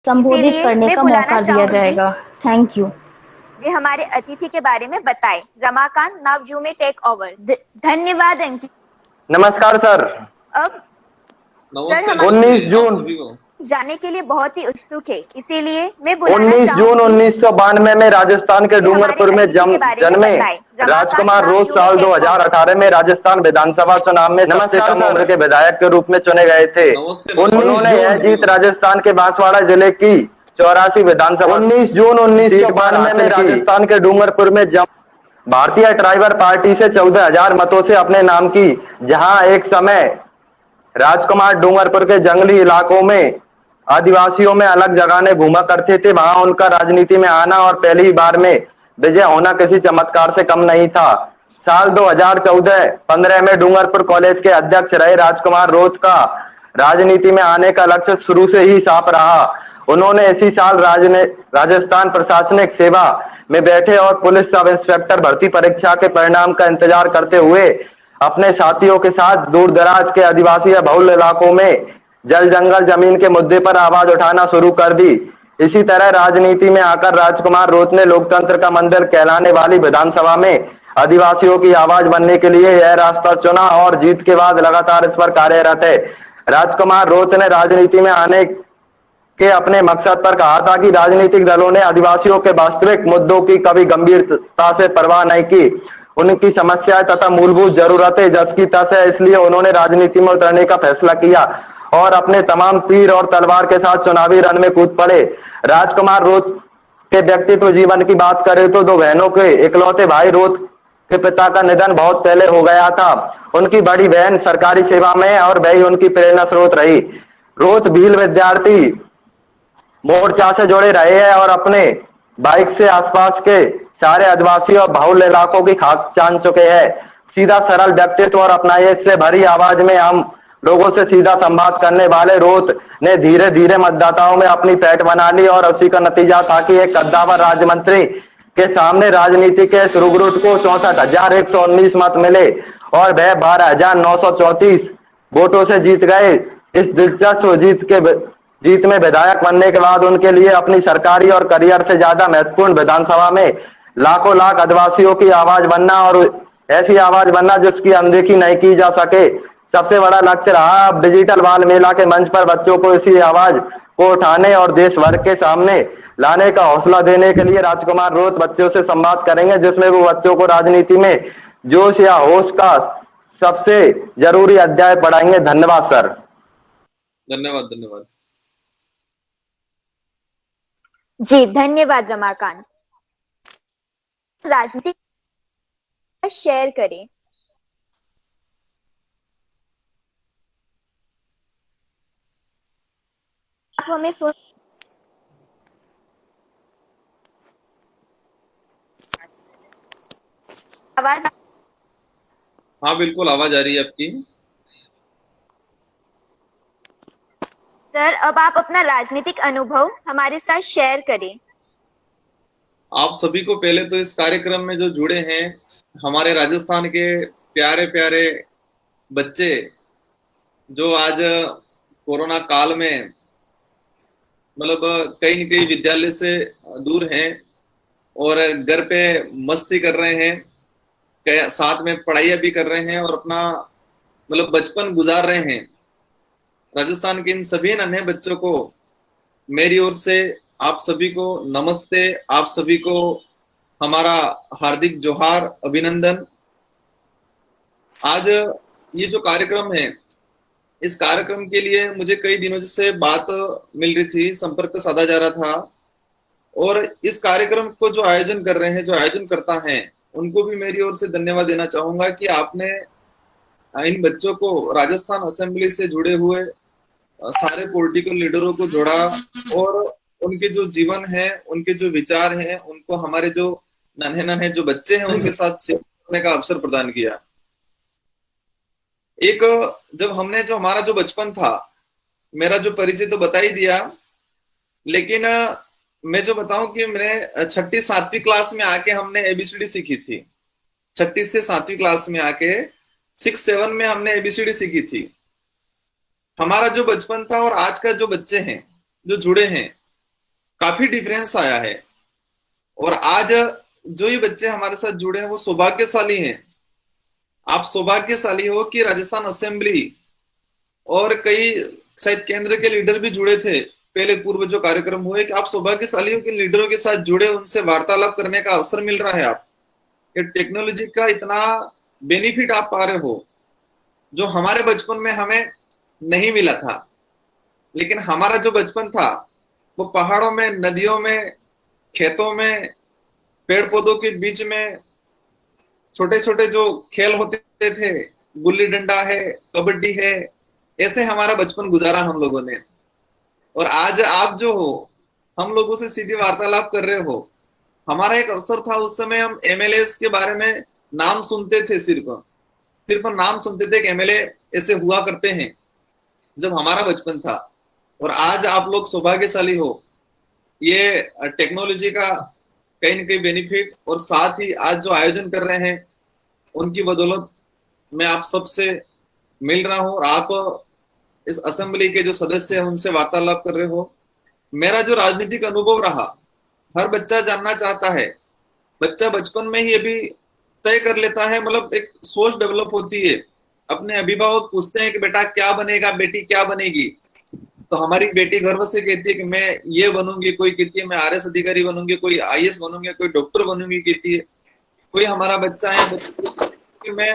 संबोधित इसीलिए करने मैं का बुलाना मौका दिया चाहूंगी जाएगा। Thank you. जे हमारे अतिथि के बारे में बताए। Ramakant, now you may take over. धन्यवाद अंकित। नमस्कार सर। अब सर नमस्ते, हमारे 19 नमस्ते आप जून सभी को। जाने के लिए बहुत ही उत्सुक है, इसीलिए मैं बुलाना 19 जून चाहूंगी 1992 में राजस्थान के कि हमारे डूंगरपुर में अतिथि के बारे में जन्मे बताए। रमाकांत, राजकुमार नाउ रोज यू मे साल टेक ओवर। 2018 में राजस्थान विधानसभा चुनाव में सबसे कम उम्र के विधायक के रूप में चुने गए थे। नमस्ते, नमस्ते उन्होंने आप यह सभी जीत को। राजस्थान के बांसवाड़ा जिले की 84 विधानसभा 19 जून 1992 में राजस्थान के डूंगरपुर में भारतीय ट्राइबल पार्टी से 14,000 मतों से अपने नाम की, जहां एक समय राजकुमार डूंगरपुर के जंगली इलाकों में आदिवासियों में अलग जगाने घूमा करते थे, वहां उनका राजनीति में आना और पहली बार में विजय होना किसी चमत्कार से कम नहीं था। साल 2014-15 में डूंगरपुर कॉलेज के अध्यक्ष रहे राजकुमार रोज का राजनीति में आने का लक्ष्य शुरू से ही साफ रहा। उन्होंने इसी साल राजस्थान प्रशासनिक सेवा में बैठे और पुलिस सब इंस्पेक्टर भर्ती परीक्षा के परिणाम का इंतजार करते हुए अपने साथियों के साथ दूर दराज के आदिवासी या बहुल इलाकों में जल जंगल जमीन के मुद्दे पर आवाज उठाना शुरू कर दी। इसी तरह राजनीति में आकर राजकुमार रोज ने लोकतंत्र का मंदिर कहलाने वाली विधानसभा में आदिवासियों की आवाज बनने के लिए यह रास्ता चुना और जीत के बाद लगातार इस पर कार्यरत है। राजकुमार रोज ने राजनीति में आने के अपने मकसद पर कहा था कि राजनीतिक दलों ने आदिवासियों के वास्तविक मुद्दों की कभी गंभीरता से परवाह नहीं की, उनकी समस्याएं तथा मूलभूत जरूरतें जस की तस है। इसलिए उन्होंने राजनीति में उतरने का फैसला किया और अपने तमाम तीर और तलवार के साथ चुनावी रण में कूद पड़े। राजकुमार रोज के व्यक्तित्व जीवन की बात करें तो दो बहनों के इकलौते भाई रोज के पिता का निधन बहुत पहले हो गया था। उनकी बड़ी बहन सरकारी सेवा में और वही उनकी प्रेरणा स्रोत रही। रोज भील विद्यार्थी मोर्चा से जुड़े रहे हैं और अपने बाइक से आसपास के सारे आदिवासी और बहुल इलाकों की खाक जान चुके हैं। सीधा सरल व्यक्तित्व और अपनाए से भरी आवाज में हम लोगों से सीधा संवाद करने वाले रोत ने धीरे धीरे मतदाताओं में अपनी पैठ बना ली और उसी का नतीजा था कि एक कद्दावर राज्य मंत्री के सामने राजनीति के सुरगुरुट को 64,119 मत मिले और वह 12,934 वोटों से जीत गए। इस दिलचस्प जीत में विधायक बनने के बाद उनके लिए अपनी सरकारी और करियर से ज्यादा महत्वपूर्ण विधानसभा में लाखों लाख आदिवासियों की आवाज बनना और ऐसी आवाज बनना जिसकी अनदेखी नहीं की जा सके सबसे बड़ा लक्ष्य रहा। अब डिजिटल बाल मेला के मंच पर बच्चों को इसी आवाज को उठाने और देश भर के सामने लाने का हौसला देने के लिए राजकुमार रोज बच्चों से संवाद करेंगे, जिसमें वो बच्चों को राजनीति में जोश या होश का सबसे जरूरी अध्याय पढ़ाएंगे। धन्यवाद सर। धन्यवाद, धन्यवाद। जी धन्यवाद रमाकांत। राजनीति शेयर करें। आप हमें सुन आवाज? हाँ बिल्कुल, आवाज आ रही है आपकी। सर अब आप अपना राजनीतिक अनुभव हमारे साथ शेयर करें। आप सभी को पहले तो इस कार्यक्रम में जो जुड़े हैं हमारे राजस्थान के प्यारे प्यारे बच्चे जो आज कोरोना काल में मतलब कहीं न कहीं विद्यालय से दूर हैं और घर पे मस्ती कर रहे हैं, साथ में पढ़ाइयाँ भी कर रहे हैं और अपना मतलब बचपन गुजार रहे हैं। राजस्थान के इन सभी नन्हे बच्चों को मेरी ओर से आप सभी को नमस्ते, आप सभी को हमारा हार्दिक जोहार, अभिनंदन। आज ये जो कार्यक्रम है, इस कार्यक्रम के लिए मुझे कई दिनों से बात मिल रही थी, संपर्क साधा जा रहा था और इस कार्यक्रम को जो आयोजन कर रहे हैं, जो आयोजन करता है, उनको भी मेरी ओर से धन्यवाद देना चाहूंगा कि आपने इन बच्चों को राजस्थान असेंबली से जुड़े हुए सारे पॉलिटिकल लीडरों को जोड़ा और उनके जो जीवन है, उनके जो विचार हैं, उनको हमारे जो नन्हे नन्हे जो बच्चे हैं उनके साथ शेयर करने का अवसर प्रदान किया। एक जब हमने जो हमारा जो बचपन था, मेरा जो परिचय तो बता ही दिया, लेकिन मैं जो बताऊं कि मैंने छठी 7वीं क्लास में आके हमने एबीसीडी सीखी थी। छठी से 7वीं क्लास में आके 6-7 में हमने एबीसीडी सीखी थी। हमारा जो बचपन था और आज का जो बच्चे हैं जो जुड़े हैं, काफी डिफरेंस आया है। और आज जो ये बच्चे हमारे साथ जुड़े हैं वो सौभाग्यशाली हैं। आप सौभाग्यशाली हो कि राजस्थान असेंबली और कई शायद केंद्र के लीडर भी जुड़े थे पहले पूर्व जो कार्यक्रम हुए, कि आप सौभाग्यशाली हो कि लीडरों के साथ जुड़े, उनसे वार्तालाप करने का अवसर मिल रहा है। आप ये टेक्नोलॉजी का इतना बेनिफिट आप पा रहे हो जो हमारे बचपन में हमें नहीं मिला था। लेकिन हमारा जो बचपन था वो पहाड़ों में, नदियों में, खेतों में, पेड़ पौधों के बीच में छोटे छोटे जो खेल होते थे, गुल्ली डंडा है, कबड्डी है, ऐसे हमारा बचपन गुजारा हम लोगों ने। और आज आप जो हो, हम लोगों से सीधी वार्तालाप कर रहे हो। हमारा एक अवसर था, उस समय हम एमएलए के बारे में नाम सुनते थे, सिर्फ नाम सुनते थे कि एमएलए ऐसे हुआ करते हैं, जब हमारा बचपन था। और आज आप लोग सौभाग्यशाली हो, ये टेक्नोलॉजी का कहीं न कहीं बेनिफिट, और साथ ही आज जो आयोजन कर रहे हैं उनकी बदौलत मैं आप सबसे मिल रहा हूं और आप इस असेंबली के जो सदस्य हैं उनसे वार्तालाप कर रहे हो। मेरा जो राजनीतिक अनुभव रहा, हर बच्चा जानना चाहता है। बच्चा बचपन में ही अभी तय कर लेता है, मतलब एक सोच डेवलप होती है। अपने अभिभावक पूछते हैं कि बेटा क्या बनेगा, बेटी क्या बनेगी, तो हमारी बेटी गर्व से कहती है कि मैं ये बनूंगी, कोई कहती है मैं आरएस अधिकारी बनूंगी, कोई आईएएस बनूंगी, कोई डॉक्टर बनूंगी कहती है। कोई हमारा बच्चा है कि मैं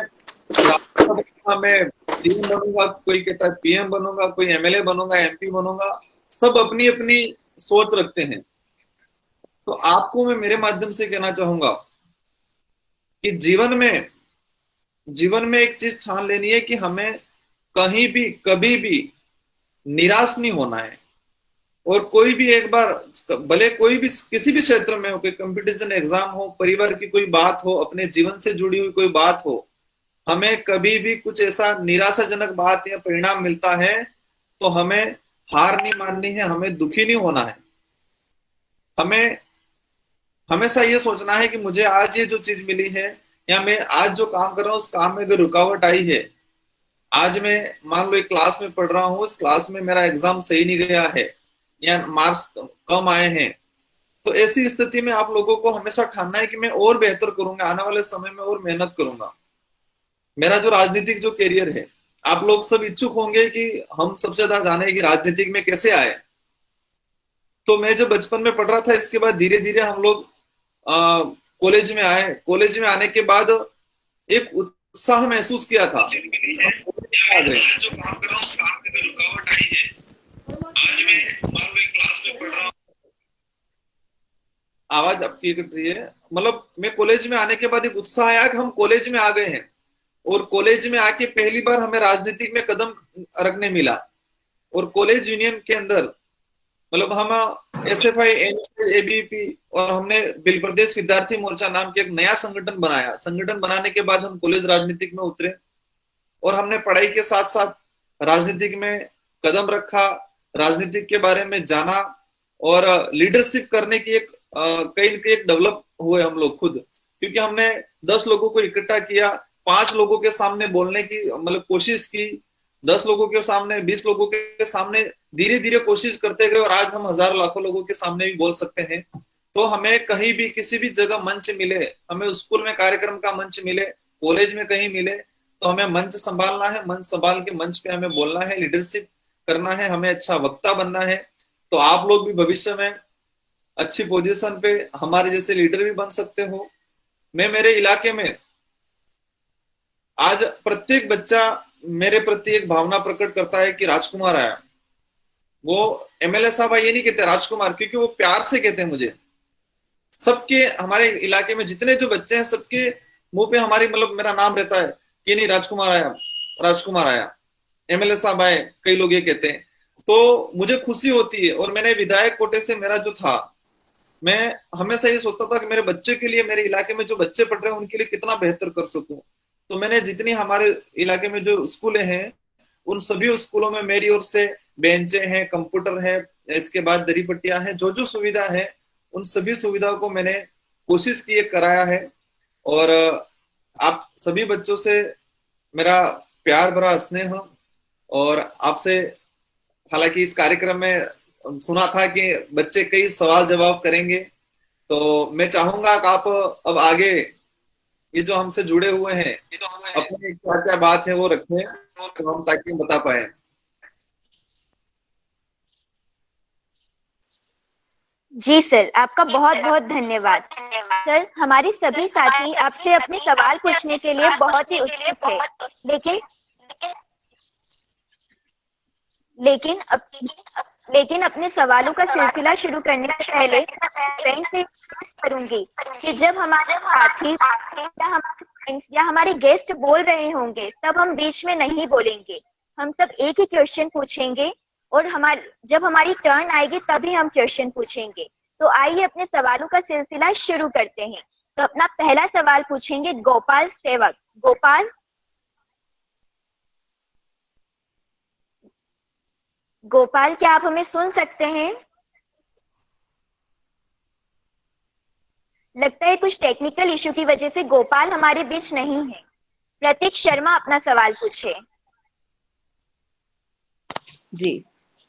सीएम बनूंगा, कोई कहता है पीएम बनूंगा, कोई एमएलए बनूंगा, एमपी बनूंगा। सब अपनी अपनी सोच रखते हैं। तो आपको मैं मेरे माध्यम से कहना चाहूंगा कि जीवन में एक चीज ठान लेनी है कि हमें कहीं भी कभी भी निराश नहीं होना है। और कोई भी एक बार, भले कोई भी किसी भी क्षेत्र में हो, कोई कंपटीशन एग्जाम हो, परिवार की कोई बात हो, अपने जीवन से जुड़ी हुई कोई बात हो, हमें कभी भी कुछ ऐसा निराशाजनक बात या परिणाम मिलता है तो हमें हार नहीं माननी है, हमें दुखी नहीं होना है। हमें हमेशा ये सोचना है कि मुझे आज ये जो चीज मिली है या मैं आज जो काम कर रहा हूं उस काम में अगर रुकावट आई है, आज मैं मान लो एक क्लास में पढ़ रहा हूं, उस क्लास में मेरा एग्जाम सही नहीं गया है या मार्क्स कम आए हैं, तो ऐसी स्थिति में आप लोगों को हमेशा ठानना है कि मैं और बेहतर करूंगा, आने वाले समय में और मेहनत करूंगा। मेरा जो राजनीतिक जो करियर है, आप लोग सब इच्छुक होंगे कि हम सबसे ज्यादा जाने कि राजनीतिक में कैसे आए। तो मैं जब बचपन में पढ़ रहा था, इसके बाद धीरे धीरे हम लोग कॉलेज में आए। कॉलेज में आने के बाद एक उत्साह महसूस किया था। आ गए जो काम कर रहा हूँ उस काम में रुकावट आई है, आज मैं मान लो एक क्लास में पढ़ रहा हूँ। आवाज आपकी कट रही है। मतलब मैं कॉलेज में आने के बाद एक उत्साह आया कि हम कॉलेज में आ गए हैं, और कॉलेज में आके पहली बार हमें राजनीति में कदम रखने मिला। और कॉलेज यूनियन के अंदर मतलब हम एसएफआई, एबीपी और हमने बिल प्रदेश विद्यार्थी मोर्चा नाम के एक नया संगठन बनाया। संगठन बनाने के बाद हम कॉलेज राजनीतिक में उतरे और हमने पढ़ाई के साथ साथ राजनीतिक में कदम रखा, राजनीतिक के बारे में जाना और लीडरशिप करने की एक कहीं एक डेवलप हुए हम लोग खुद। क्योंकि हमने 10 लोगों को इकट्ठा किया, 5 लोगों के सामने बोलने की मतलब कोशिश की, 10 लोगों के सामने, 20 लोगों के सामने, धीरे धीरे कोशिश करते गए और आज हम हजारों लाखों लोगों के सामने भी बोल सकते हैं। तो हमें कहीं भी किसी भी जगह मंच मिले, हमें स्कूल में कार्यक्रम का मंच मिले, कॉलेज में कहीं मिले, तो हमें मंच संभालना है, मंच संभाल के मंच पे हमें बोलना है, लीडरशिप करना है, हमें अच्छा वक्ता बनना है। तो आप लोग भी भविष्य में अच्छी पोजीशन पे हमारे जैसे लीडर भी बन सकते हो। मैं मेरे इलाके में आज प्रत्येक बच्चा मेरे प्रति एक भावना प्रकट करता है कि राजकुमार आया। वो एमएलए साहब ये नहीं कहते राजकुमार, क्योंकि वो प्यार से कहते हैं मुझे। सबके हमारे इलाके में जितने जो बच्चे हैं सबके मुंह पे हमारी मतलब मेरा नाम रहता है कि नहीं राजकुमार आया, राजकुमार आया, एमएलए साहब आए, कई लोग ये कहते हैं। तो मुझे खुशी होती है। और मैंने विधायक कोटे से मेरा जो था, मैं हमेशा ये सोचता था कि मेरे बच्चे के लिए, मेरे इलाके में जो बच्चे पढ़ रहे हैं उनके लिए कितना बेहतर कर सकूं। तो मैंने जितनी हमारे इलाके में जो स्कूलें हैं उन सभी स्कूलों में मेरी ओर से बेंचे हैं, कंप्यूटर है, इसके बाद दरी पट्टियां हैं, जो जो सुविधा है उन सभी सुविधाओं को मैंने कोशिश की कराया है। और आप सभी बच्चों से मेरा प्यार भरा स्नेह, और आपसे हालांकि इस कार्यक्रम में सुना था कि बच्चे कई सवाल जवाब करेंगे, तो मैं चाहूंगा कि आप अब आगे ये जो हमसे जुड़े हुए हैं अपने क्या क्या बात है वो रखें, तो हम ताकि बता पाए। जी सर, आपका बहुत बहुत धन्यवाद। सर, हमारे सभी साथी आपसे अपने सवाल पूछने के लिए बहुत ही उत्सुक थे, लेकिन लेकिन अप, लेकिन अपने सवालों का सिलसिला शुरू करने से पहले फ्रेंड से रिक्वेस्ट करूंगी कि जब हमारे साथी या हमारे फ्रेंड्स या हमारे गेस्ट बोल रहे होंगे तब हम बीच में नहीं बोलेंगे। हम सब एक ही क्वेश्चन पूछेंगे और जब हमारी टर्न आएगी तभी हम क्वेश्चन पूछेंगे। तो आइए अपने सवालों का सिलसिला शुरू करते हैं। तो अपना पहला सवाल पूछेंगे गोपाल सेवक। गोपाल, क्या आप हमें सुन सकते हैं? लगता है कुछ टेक्निकल इशू की वजह से गोपाल हमारे बीच नहीं है। प्रतीक शर्मा अपना सवाल पूछे। जी,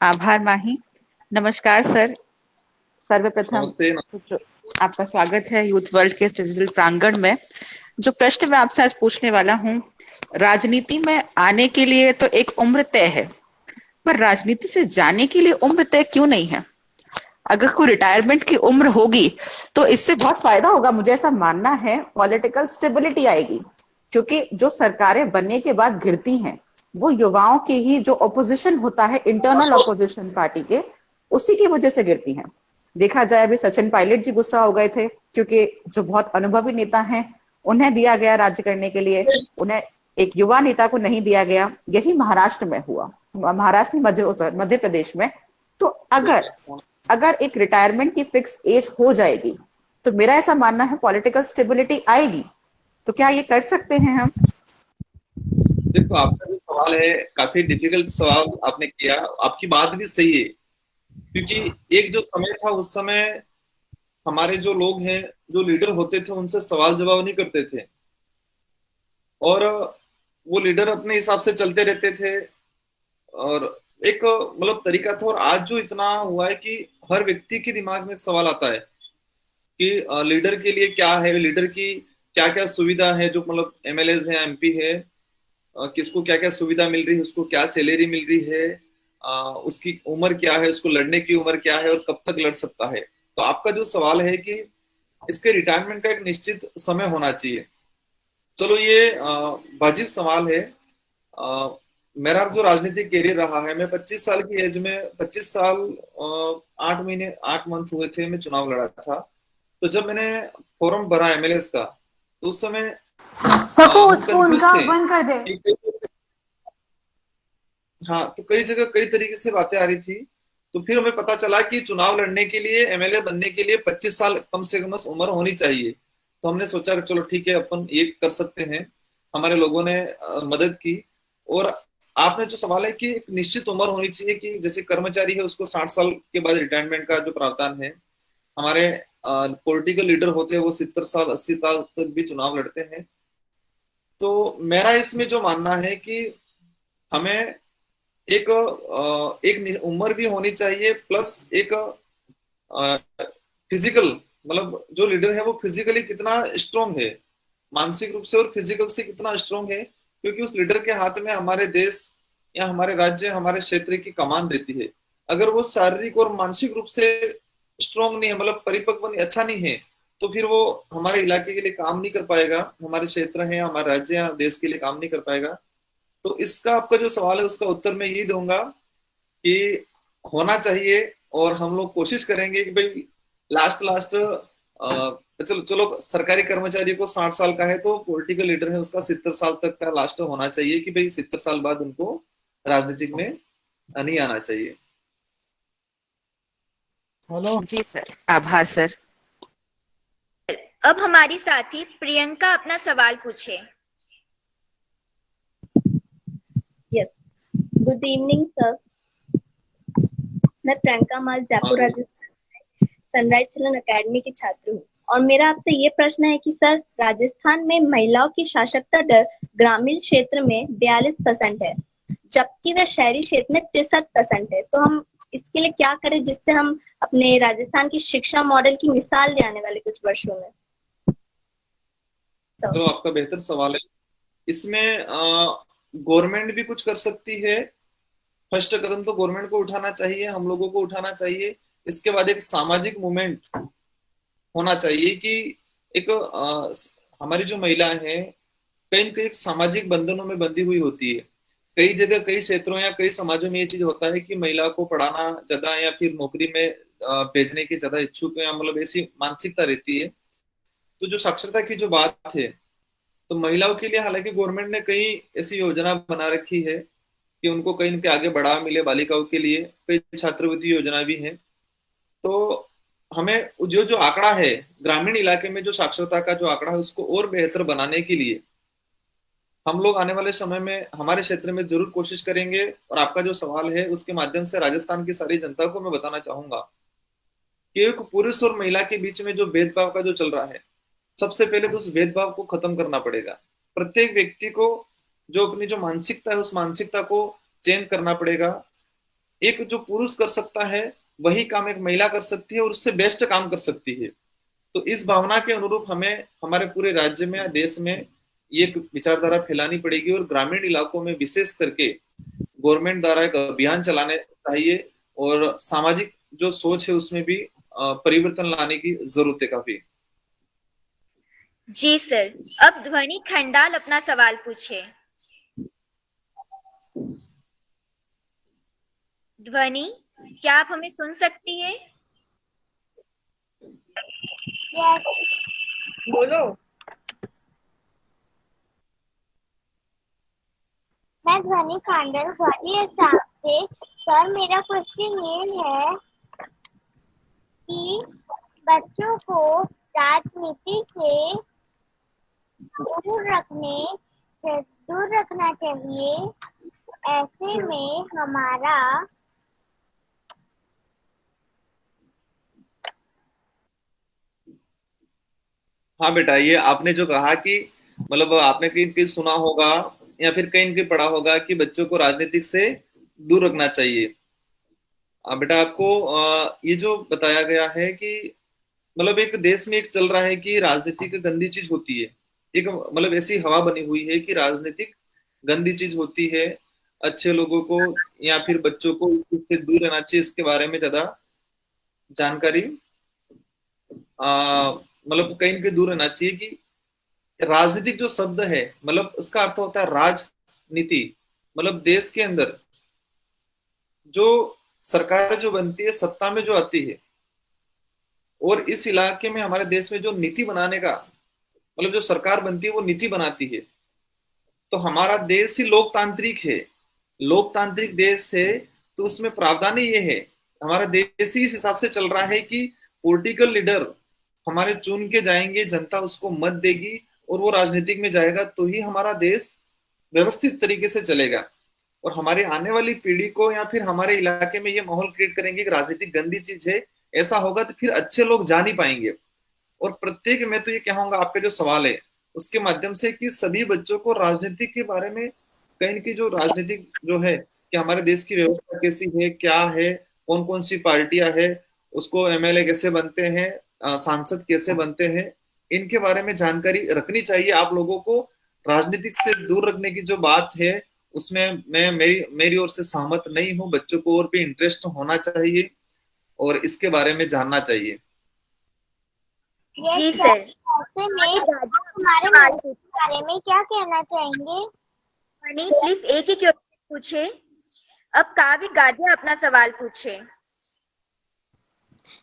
आभार माही। नमस्कार सर। सर्वप्रथम नमस्ते। आपका स्वागत है यूथ वर्ल्ड के डिजिटल प्रांगण में। जो प्रश्न मैं आपसे आज पूछने वाला हूँ, राजनीति में आने के लिए तो एक उम्र तय है, पर राजनीति से जाने के लिए उम्र तय क्यों नहीं है? अगर कोई रिटायरमेंट की उम्र होगी तो इससे बहुत फायदा होगा, मुझे ऐसा मानना है। पॉलिटिकल स्टेबिलिटी आएगी, क्योंकि जो सरकारें बनने के बाद गिरती हैं वो युवाओं के ही जो ऑपोजिशन होता है, इंटरनल ऑपोजिशन पार्टी के, उसी की वजह से गिरती हैं। देखा जाए, अभी सचिन पायलट जी गुस्सा हो गए थे क्योंकि जो बहुत अनुभवी नेता हैं उन्हें दिया गया राज्य करने के लिए, उन्हें एक युवा नेता को नहीं दिया गया। यही महाराष्ट्र में हुआ, महाराष्ट्र मध्य प्रदेश में। तो अगर एक रिटायरमेंट की फिक्स एज हो जाएगी तो मेरा ऐसा मानना है पॉलिटिकल स्टेबिलिटी आएगी। तो क्या ये कर सकते हैं हम? देखो, आपका जो सवाल है काफी डिफिकल्ट सवाल आपने किया। आपकी बात भी सही है, क्योंकि एक जो समय था उस समय हमारे जो लोग हैं, जो लीडर होते थे, उनसे सवाल जवाब नहीं करते थे और वो लीडर अपने हिसाब से चलते रहते थे और एक मतलब तरीका था। और आज जो इतना हुआ है कि हर व्यक्ति के दिमाग में एक सवाल आता है कि लीडर के लिए क्या है, लीडर की क्या क्या सुविधा है, जो मतलब एमएलए है, एमपी है, किसको क्या क्या सुविधा मिल रही है, उसको क्या सैलरी मिल रही है, उसकी उम्र क्या है, उसको लड़ने की उम्र क्या है और कब तक लड़ सकता है। तो आपका जो सवाल है कि इसके रिटायरमेंट का एक निश्चित समय होना चाहिए, चलो ये वाजिब सवाल है। मेरा जो राजनीतिक कैरियर रहा है, मैं 25 साल की एज में 25 साल 8 महीने 8 मंथ हुए थे, मैं चुनाव लड़ा था। तो जब मैंने फॉर्म भरा एमएलएस का, तो उस समय कंफ्यूज थे। हाँ, तो कई जगह कई तरीके से बातें आ रही थी। तो फिर हमें पता चला कि चुनाव लड़ने के लिए, एमएलए बनने के लिए 25 साल कम से कम उम्र होनी चाहिए। तो हमने सोचा कि चलो ठीक है, अपन ये कर सकते हैं। हमारे लोगों ने मदद की। और आपने जो सवाल है कि एक निश्चित उम्र होनी चाहिए, कि जैसे कर्मचारी है उसको 60 साल के बाद रिटायरमेंट का जो प्रावधान है, हमारे पॉलिटिकल लीडर होते हैं वो 70 साल 80 साल तक भी चुनाव लड़ते हैं। तो मेरा इसमें जो मानना है कि हमें एक उम्र भी होनी चाहिए, प्लस एक फिजिकल, मतलब जो लीडर है वो फिजिकली कितना स्ट्रोंग है, मानसिक रूप से और फिजिकल से कितना स्ट्रोंग है, क्योंकि उस लीडर के हाथ में हमारे देश या हमारे राज्य, हमारे क्षेत्र की कमान रहती है। अगर वो शारीरिक और मानसिक रूप से स्ट्रोंग नहीं है, मतलब परिपक्व नहीं, अच्छा नहीं है, तो फिर वो हमारे इलाके के लिए काम नहीं कर पाएगा, हमारे क्षेत्र है, हमारे राज्य या देश के लिए काम नहीं कर पाएगा। तो इसका आपका जो सवाल है उसका उत्तर मैं यही दूंगा कि होना चाहिए। और हम लोग कोशिश करेंगे कि भाई लास्ट चलो सरकारी कर्मचारी को 60 साल का है, तो पॉलिटिकल लीडर है उसका 70 साल तक का लास्ट होना चाहिए, कि भाई 70 साल बाद उनको राजनीतिक में नहीं आना चाहिए। हेलो जी सर, आभार सर। अब हमारी साथी प्रियंका अपना सवाल पूछे। Yes, good evening sir. मैं Priyanka Mal, Jaipur Rajasthan Sunrise Children Academy की छात्र हूँ, और मेरा आपसे ये प्रश्न है कि सर, राजस्थान में महिलाओं की साक्षरता दर ग्रामीण क्षेत्र में 42% है, जबकि वह शहरी क्षेत्र में 63% है। तो हम इसके लिए क्या करें जिससे हम अपने राजस्थान की शिक्षा मॉडल की मिसाल ले आने वाले कुछ वर्षों में? तो आपका बेहतर सवाल है। इसमें गवर्नमेंट भी कुछ कर सकती है। फर्स्ट कदम तो गवर्नमेंट को उठाना चाहिए, हम लोगों को उठाना चाहिए। इसके बाद एक सामाजिक मूवमेंट होना चाहिए कि एक हमारी जो महिलाएं हैं कहीं न कहीं एक सामाजिक बंधनों में बंधी हुई होती है। कई जगह, कई क्षेत्रों या कई समाजों में ये चीज होता है कि महिला को पढ़ाना ज्यादा या फिर नौकरी में भेजने की ज्यादा इच्छुक या मतलब ऐसी मानसिकता रहती है। तो जो साक्षरता की जो बात है, तो महिलाओं के लिए हालांकि गवर्नमेंट ने कई ऐसी योजना बना रखी है कि उनको कहीं के आगे बढ़ावा मिले। बालिकाओं के लिए कई छात्रवृत्ति योजना भी है। तो हमें जो जो आंकड़ा है ग्रामीण इलाके में, जो साक्षरता का जो आंकड़ा है, उसको और बेहतर बनाने के लिए हम लोग आने वाले समय में हमारे क्षेत्र में जरूर कोशिश करेंगे। और आपका जो सवाल है उसके माध्यम से राजस्थान की सारी जनता को मैं बताना चाहूंगा कि एक पुरुष और महिला के बीच में जो भेदभाव का जो चल रहा है, सबसे पहले तो उस भेदभाव को खत्म करना पड़ेगा। प्रत्येक व्यक्ति को जो अपनी जो मानसिकता है उस मानसिकता को चेंज करना पड़ेगा। एक जो पुरुष कर सकता है वही काम एक महिला कर सकती है और उससे बेस्ट काम कर सकती है। तो इस भावना के अनुरूप हमें हमारे पूरे राज्य में या देश में ये विचारधारा फैलानी पड़ेगी और ग्रामीण इलाकों में विशेष करके गवर्नमेंट द्वारा एक अभियान चलाने चाहिए और सामाजिक जो सोच है उसमें भी परिवर्तन लाने की जरूरत है काफी। जी सर, अब ध्वनि खंडाल अपना सवाल पूछे। ध्वनि, क्या आप हमें सुन सकती है? यस, बोलो। मैं ध्वनि खांडल ग्वालियर से। सर, मेरा क्वेश्चन ये है कि बच्चों को राजनीति से दूर रखना चाहिए। ऐसे में हमारा हाँ बेटा, ये आपने जो कहा कि मतलब आपने कहीं कहीं सुना होगा या फिर कहीं कहीं पढ़ा होगा कि बच्चों को राजनीतिक से दूर रखना चाहिए। बेटा, आपको ये जो बताया गया है कि मतलब एक देश में एक चल रहा है कि राजनीतिक गंदी चीज होती है। एक मतलब ऐसी हवा बनी हुई है कि राजनीतिक गंदी चीज होती है। अच्छे लोगों को या फिर बच्चों को इससे दूर रहना चाहिए। इसके बारे में ज्यादा जानकारी मतलब कहीं कहीं दूर रहना चाहिए कि राजनीतिक जो शब्द है मतलब उसका अर्थ होता है राजनीति। मतलब देश के अंदर जो सरकार जो बनती है, सत्ता में जो आती है, और इस इलाके में हमारे देश में जो नीति बनाने का मतलब जो सरकार बनती है वो नीति बनाती है। तो हमारा देश ही लोकतांत्रिक है, लोकतांत्रिक देश है। तो उसमें प्रावधान ही ये है, हमारा देश ही इस हिसाब से चल रहा है कि पॉलिटिकल लीडर हमारे चुन के जाएंगे, जनता उसको मत देगी और वो राजनीतिक में जाएगा, तो ही हमारा देश व्यवस्थित तरीके से चलेगा। और हमारी आने वाली पीढ़ी को या फिर हमारे इलाके में ये माहौल क्रिएट करेंगे कि राजनीतिक गंदी चीज है, ऐसा होगा तो फिर अच्छे लोग जा नहीं पाएंगे। और प्रत्येक, मैं तो ये कहूंगा आपका जो सवाल है उसके माध्यम से कि सभी बच्चों को राजनीति के बारे में कहीं की जो राजनीतिक जो है कि हमारे देश की व्यवस्था कैसी है, क्या है, कौन कौन सी पार्टियां है, उसको एमएलए कैसे बनते हैं, सांसद कैसे बनते हैं, इनके बारे में जानकारी रखनी चाहिए। आप लोगों को राजनीतिक से दूर रखने की जो बात है उसमें मैं मेरी ओर से सहमत नहीं हूँ। बच्चों को और भी इंटरेस्ट होना चाहिए और इसके बारे में जानना चाहिए। जी सर, ऐसे में हमारे के बारे में क्या कहना चाहेंगे? प्लीज एक ही क्वेश्चन पूछे। अब काव्य गादिया अपना सवाल पूछे।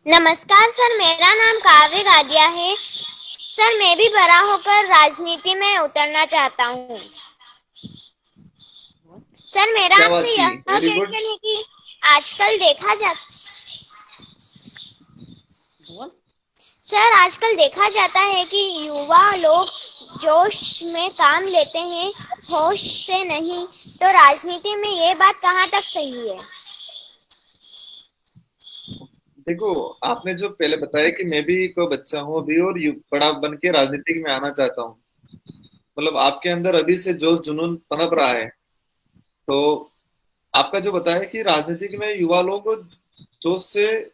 नमस्कार सर, मेरा नाम काव्य गादिया है। सर, मैं भी बड़ा होकर राजनीति में उतरना चाहता हूँ। सर, मेरा आपसे यह क्वेश्चन है कि आजकल देखा जाता है कि युवा लोग जोश में काम लेते हैं, होश से नहीं। तो राजनीति में ये बात कहाँ तक सही है? देखो, आपने जो पहले बताया कि मैं भी एक बच्चा हूँ अभी और बड़ा बन के राजनीतिक में आना चाहता हूँ, मतलब आपके अंदर अभी से जोश जुनून पनप रहा है। तो आपका जो बताया कि राजनीतिक में युवा लोग जोश से,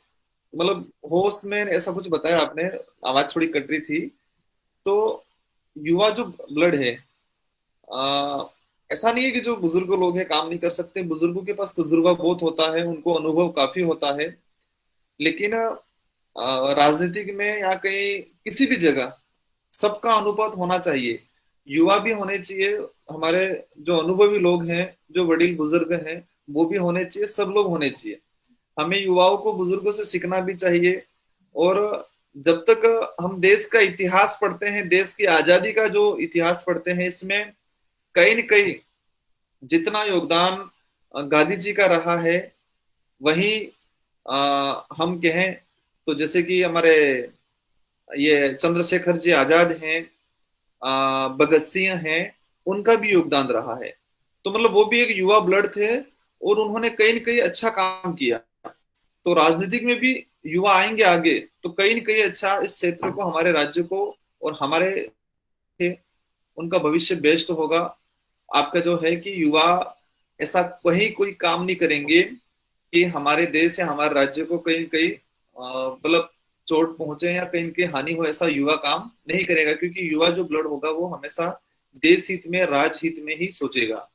मतलब होश में, ऐसा कुछ बताया आपने, आवाज थोड़ी कट रही थी। तो युवा जो ब्लड है, आ, ऐसा नहीं है कि जो बुजुर्ग लोग हैं काम नहीं कर सकते, बुजुर्गों के पास तजुर्बा बहुत होता है, उनको अनुभव काफी होता है। लेकिन राजनीतिक में या कहीं किसी भी जगह सबका अनुपात होना चाहिए। युवा भी होने चाहिए, हमारे जो अनुभवी लोग हैं, जो बड़े बुजुर्ग हैं, वो भी होने चाहिए, सब लोग होने चाहिए। हमें युवाओं को बुजुर्गों से सीखना भी चाहिए। और जब तक हम देश का इतिहास पढ़ते हैं, देश की आजादी का जो इतिहास पढ़ते हैं, इसमें कहीं न कहीं जितना योगदान गांधी जी का रहा है, वही हम कहें तो जैसे कि हमारे ये चंद्रशेखर जी आजाद हैं, भगत सिंह हैं, उनका भी योगदान रहा है। तो मतलब वो भी एक युवा ब्लड थे और उन्होंने कहीं न कहीं अच्छा काम किया। तो राजनीतिक में भी युवा आएंगे आगे तो कहीं न कहीं अच्छा इस क्षेत्र को, हमारे राज्य को और हमारे, उनका भविष्य बेस्ट होगा। आपका जो है कि युवा ऐसा कहीं कोई काम नहीं करेंगे कि हमारे देश या हमारे राज्य को कहीं न कहीं मतलब चोट पहुंचे या कहीं की हानि हो, ऐसा युवा काम नहीं करेगा। क्योंकि युवा जो ब्लड होगा वो हमेशा देश हित में, राज हित में ही सोचेगा।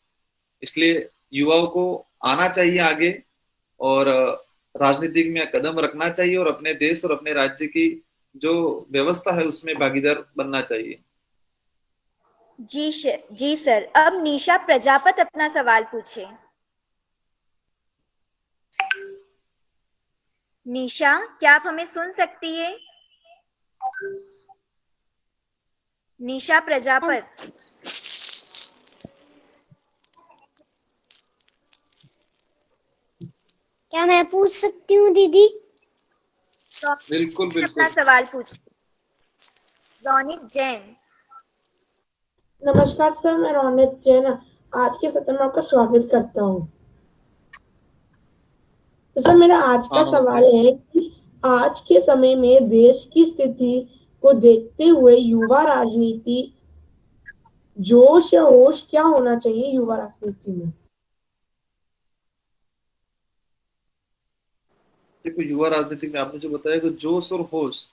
इसलिए युवाओं को आना चाहिए आगे और राजनीतिक में कदम रखना चाहिए और अपने देश और अपने राज्य की जो व्यवस्था है उसमें भागीदार बनना चाहिए। जी सर। अब निशा प्रजापत अपना सवाल पूछे। निशा, क्या आप हमें सुन सकती है? निशा प्रजापत। क्या मैं पूछ सकती हूँ दीदी? बिल्कुल अपना बिल्कुल। सवाल पूछ। रौनिक जैन। नमस्कार सर, मैं रौनिक जैन आज के सत्र में आपका स्वागत करता हूँ। तो सर मेरा आज का सवाल है कि आज के समय में देश की स्थिति को देखते हुए युवा राजनीति जोश या होश क्या होना चाहिए युवा राजनीति में? देखो, युवा राजनीति में आपने जो बताया कि जोश और होश,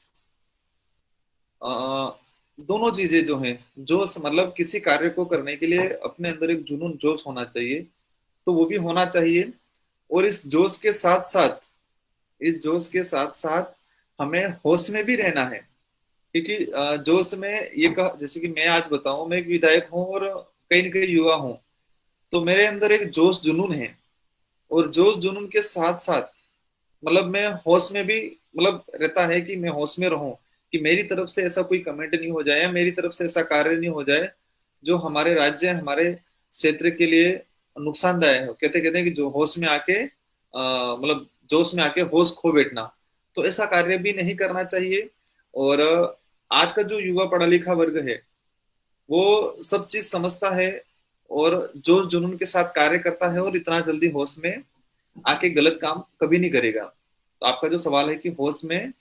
दोनों चीजें जो हैं, जोश मतलब किसी कार्य को करने के लिए अपने अंदर एक जुनून, जोश होना चाहिए, तो वो भी होना चाहिए। और इस जोश के साथ साथ, इस जोश के साथ साथ हमें होश में भी रहना है। क्योंकि जोश में ये कहा, जैसे कि मैं आज बताऊं, मैं एक विधायक हूं और कहीं न कहीं युवा हूं, तो मेरे अंदर एक जोश जुनून है। और जोश जुनून के साथ साथ मतलब मैं होश में भी, मतलब रहता है कि मैं होश में रहूं कि मेरी तरफ से ऐसा कोई कमेंट नहीं हो जाए या मेरी तरफ से ऐसा कार्य नहीं हो जाए जो हमारे राज्य, हमारे क्षेत्र के लिए नुकसानदायक हो। कहते कहते हैं कि जो होश में आके मतलब जोश में आके होश खो बैठना, तो ऐसा कार्य भी नहीं करना चाहिए। और आज का जो युवा पढ़ा लिखा वर्ग है वो सब चीज समझता है और जोश जुनून के साथ कार्य करता है और इतना जल्दी होश में आके गलत काम कभी नहीं करेगा। तो आपका जो सवाल है कि होश में,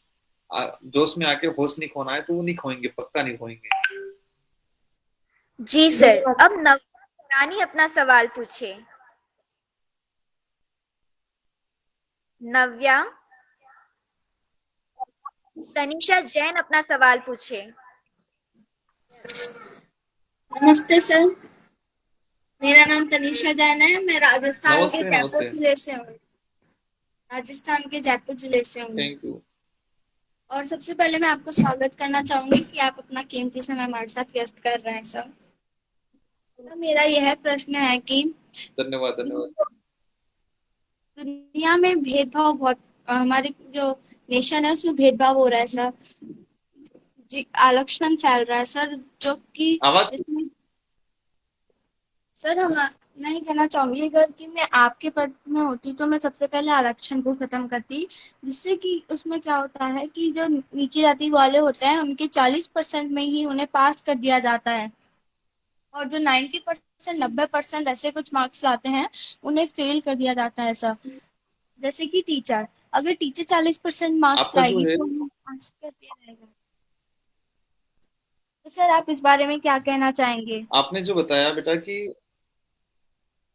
जोश में आके होश नहीं खोना है, तो वो नहीं खोएंगे, पक्का नहीं खोएंगे। जी सर। अब नव्या रानी अपना सवाल पूछे। नव्या। तनिषा जैन अपना सवाल पूछे। नमस्ते सर, मेरा नाम तनिषा जैन है। मैं राजस्थान के जयपुर नमस्ते। जिले से हूँ। राजस्थान के जयपुर जिले से हूँ। Thank you. और सबसे पहले मैं आपको स्वागत करना चाहूंगी कि आप अपना कीमती समय हमारे साथ व्यस्त कर रहे हैं सर। तो मेरा यह प्रश्न है कि धन्यवाद धन्यवाद। दुनिया में भेदभाव बहुत, हमारे जो नेशन है उसमें भेदभाव हो रहा है सर जी, आरक्षण फैल रहा है सर, जो कि सर मैं ये कहना चाहूंगी, अगर कि मैं आपके पद में होती तो मैं सबसे पहले आरक्षण को खत्म करती, जिससे कि उसमें क्या होता है कि जो नीची जाति वाले होते हैं उनके 40% में ही उन्हें पास कर दिया जाता है, और जो 90%, 90% ऐसे कुछ मार्क्स लाते हैं उन्हें फेल कर दिया जाता है सर। जैसे कि टीचर, अगर टीचर 40% मार्क्स लाएगी तो उन्हें पास कर दिया जाएगा। तो सर आप इस बारे में क्या कहना चाहेंगे? आपने जो बताया बेटा कि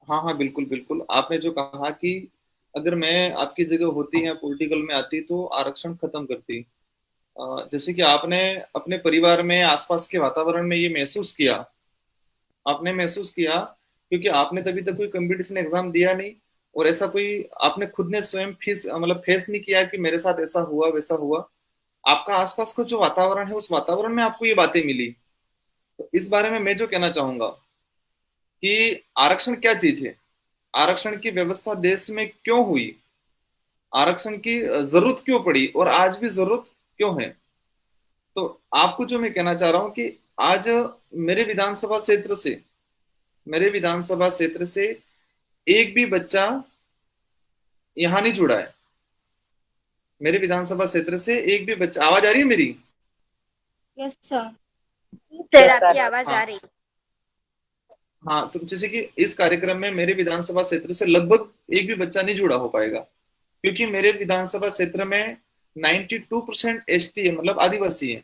हाँ हाँ बिल्कुल बिल्कुल, आपने जो कहा कि अगर मैं आपकी जगह होती या पॉलिटिकल में आती तो आरक्षण खत्म करती। जैसे कि आपने अपने परिवार में, आसपास के वातावरण में ये महसूस किया, आपने महसूस किया क्योंकि आपने तभी तक कोई कंपटीशन एग्जाम दिया नहीं, और ऐसा कोई आपने खुद ने स्वयं फेस नहीं किया कि मेरे साथ ऐसा हुआ वैसा हुआ। आपका आसपास का जो वातावरण है, उस वातावरण में आपको ये बातें मिली। तो इस बारे में मैं जो कहना चाहूंगा कि आरक्षण क्या चीज है, आरक्षण की व्यवस्था देश में क्यों हुई, आरक्षण की जरूरत क्यों पड़ी और आज भी जरूरत क्यों है। तो आपको जो मैं कहना चाह रहा हूं कि आज मेरे विधानसभा क्षेत्र से एक भी बच्चा यहां नहीं जुड़ा है। मेरे विधानसभा क्षेत्र से एक भी बच्चा, आवाज आ रही है मेरी? Yes sir. सर आपकी आवाज आ रही है। हाँ, तो जैसे कि इस कार्यक्रम में मेरे विधानसभा क्षेत्र से लगभग एक भी बच्चा नहीं जुड़ा हो पाएगा, क्योंकि मेरे विधानसभा क्षेत्र में 92% एसटी है, मतलब आदिवासी है।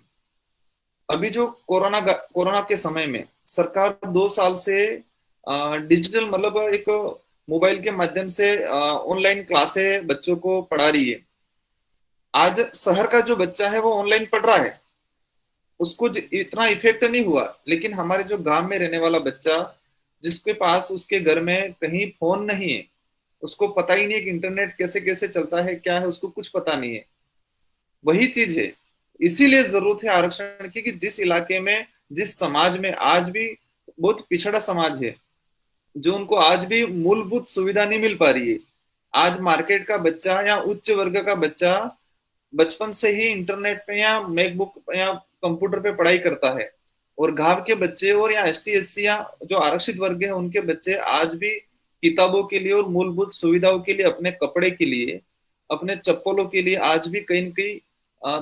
अभी जो कोरोना के समय में सरकार 2 साल से डिजिटल, मतलब एक मोबाइल के माध्यम से ऑनलाइन क्लासें बच्चों को पढ़ा रही है। आज शहर का जो बच्चा है वो ऑनलाइन पढ़ रहा है, उसको इतना इफेक्ट नहीं हुआ, लेकिन हमारे जो गांव में रहने वाला बच्चा, जिसके पास उसके घर में कहीं फोन नहीं है, उसको पता ही नहीं कि इंटरनेट कैसे कैसे चलता है, क्या है, उसको कुछ पता नहीं है। वही चीज है, इसीलिए जरूरत है आरक्षण की कि जिस इलाके में, जिस समाज में आज भी बहुत पिछड़ा समाज है, जो उनको आज भी मूलभूत सुविधा नहीं मिल पा रही है। आज मार्केट का बच्चा या उच्च वर्ग का बच्चा बचपन से ही इंटरनेट पे या मैकबुक या कंप्यूटर पे पढ़ाई करता है, और गांव के बच्चे और या एसटी एससी या जो आरक्षित वर्ग है उनके बच्चे आज भी किताबों के लिए और मूलभूत सुविधाओं के लिए, अपने कपड़े के लिए, अपने चप्पलों के लिए आज भी कहीं न कहीं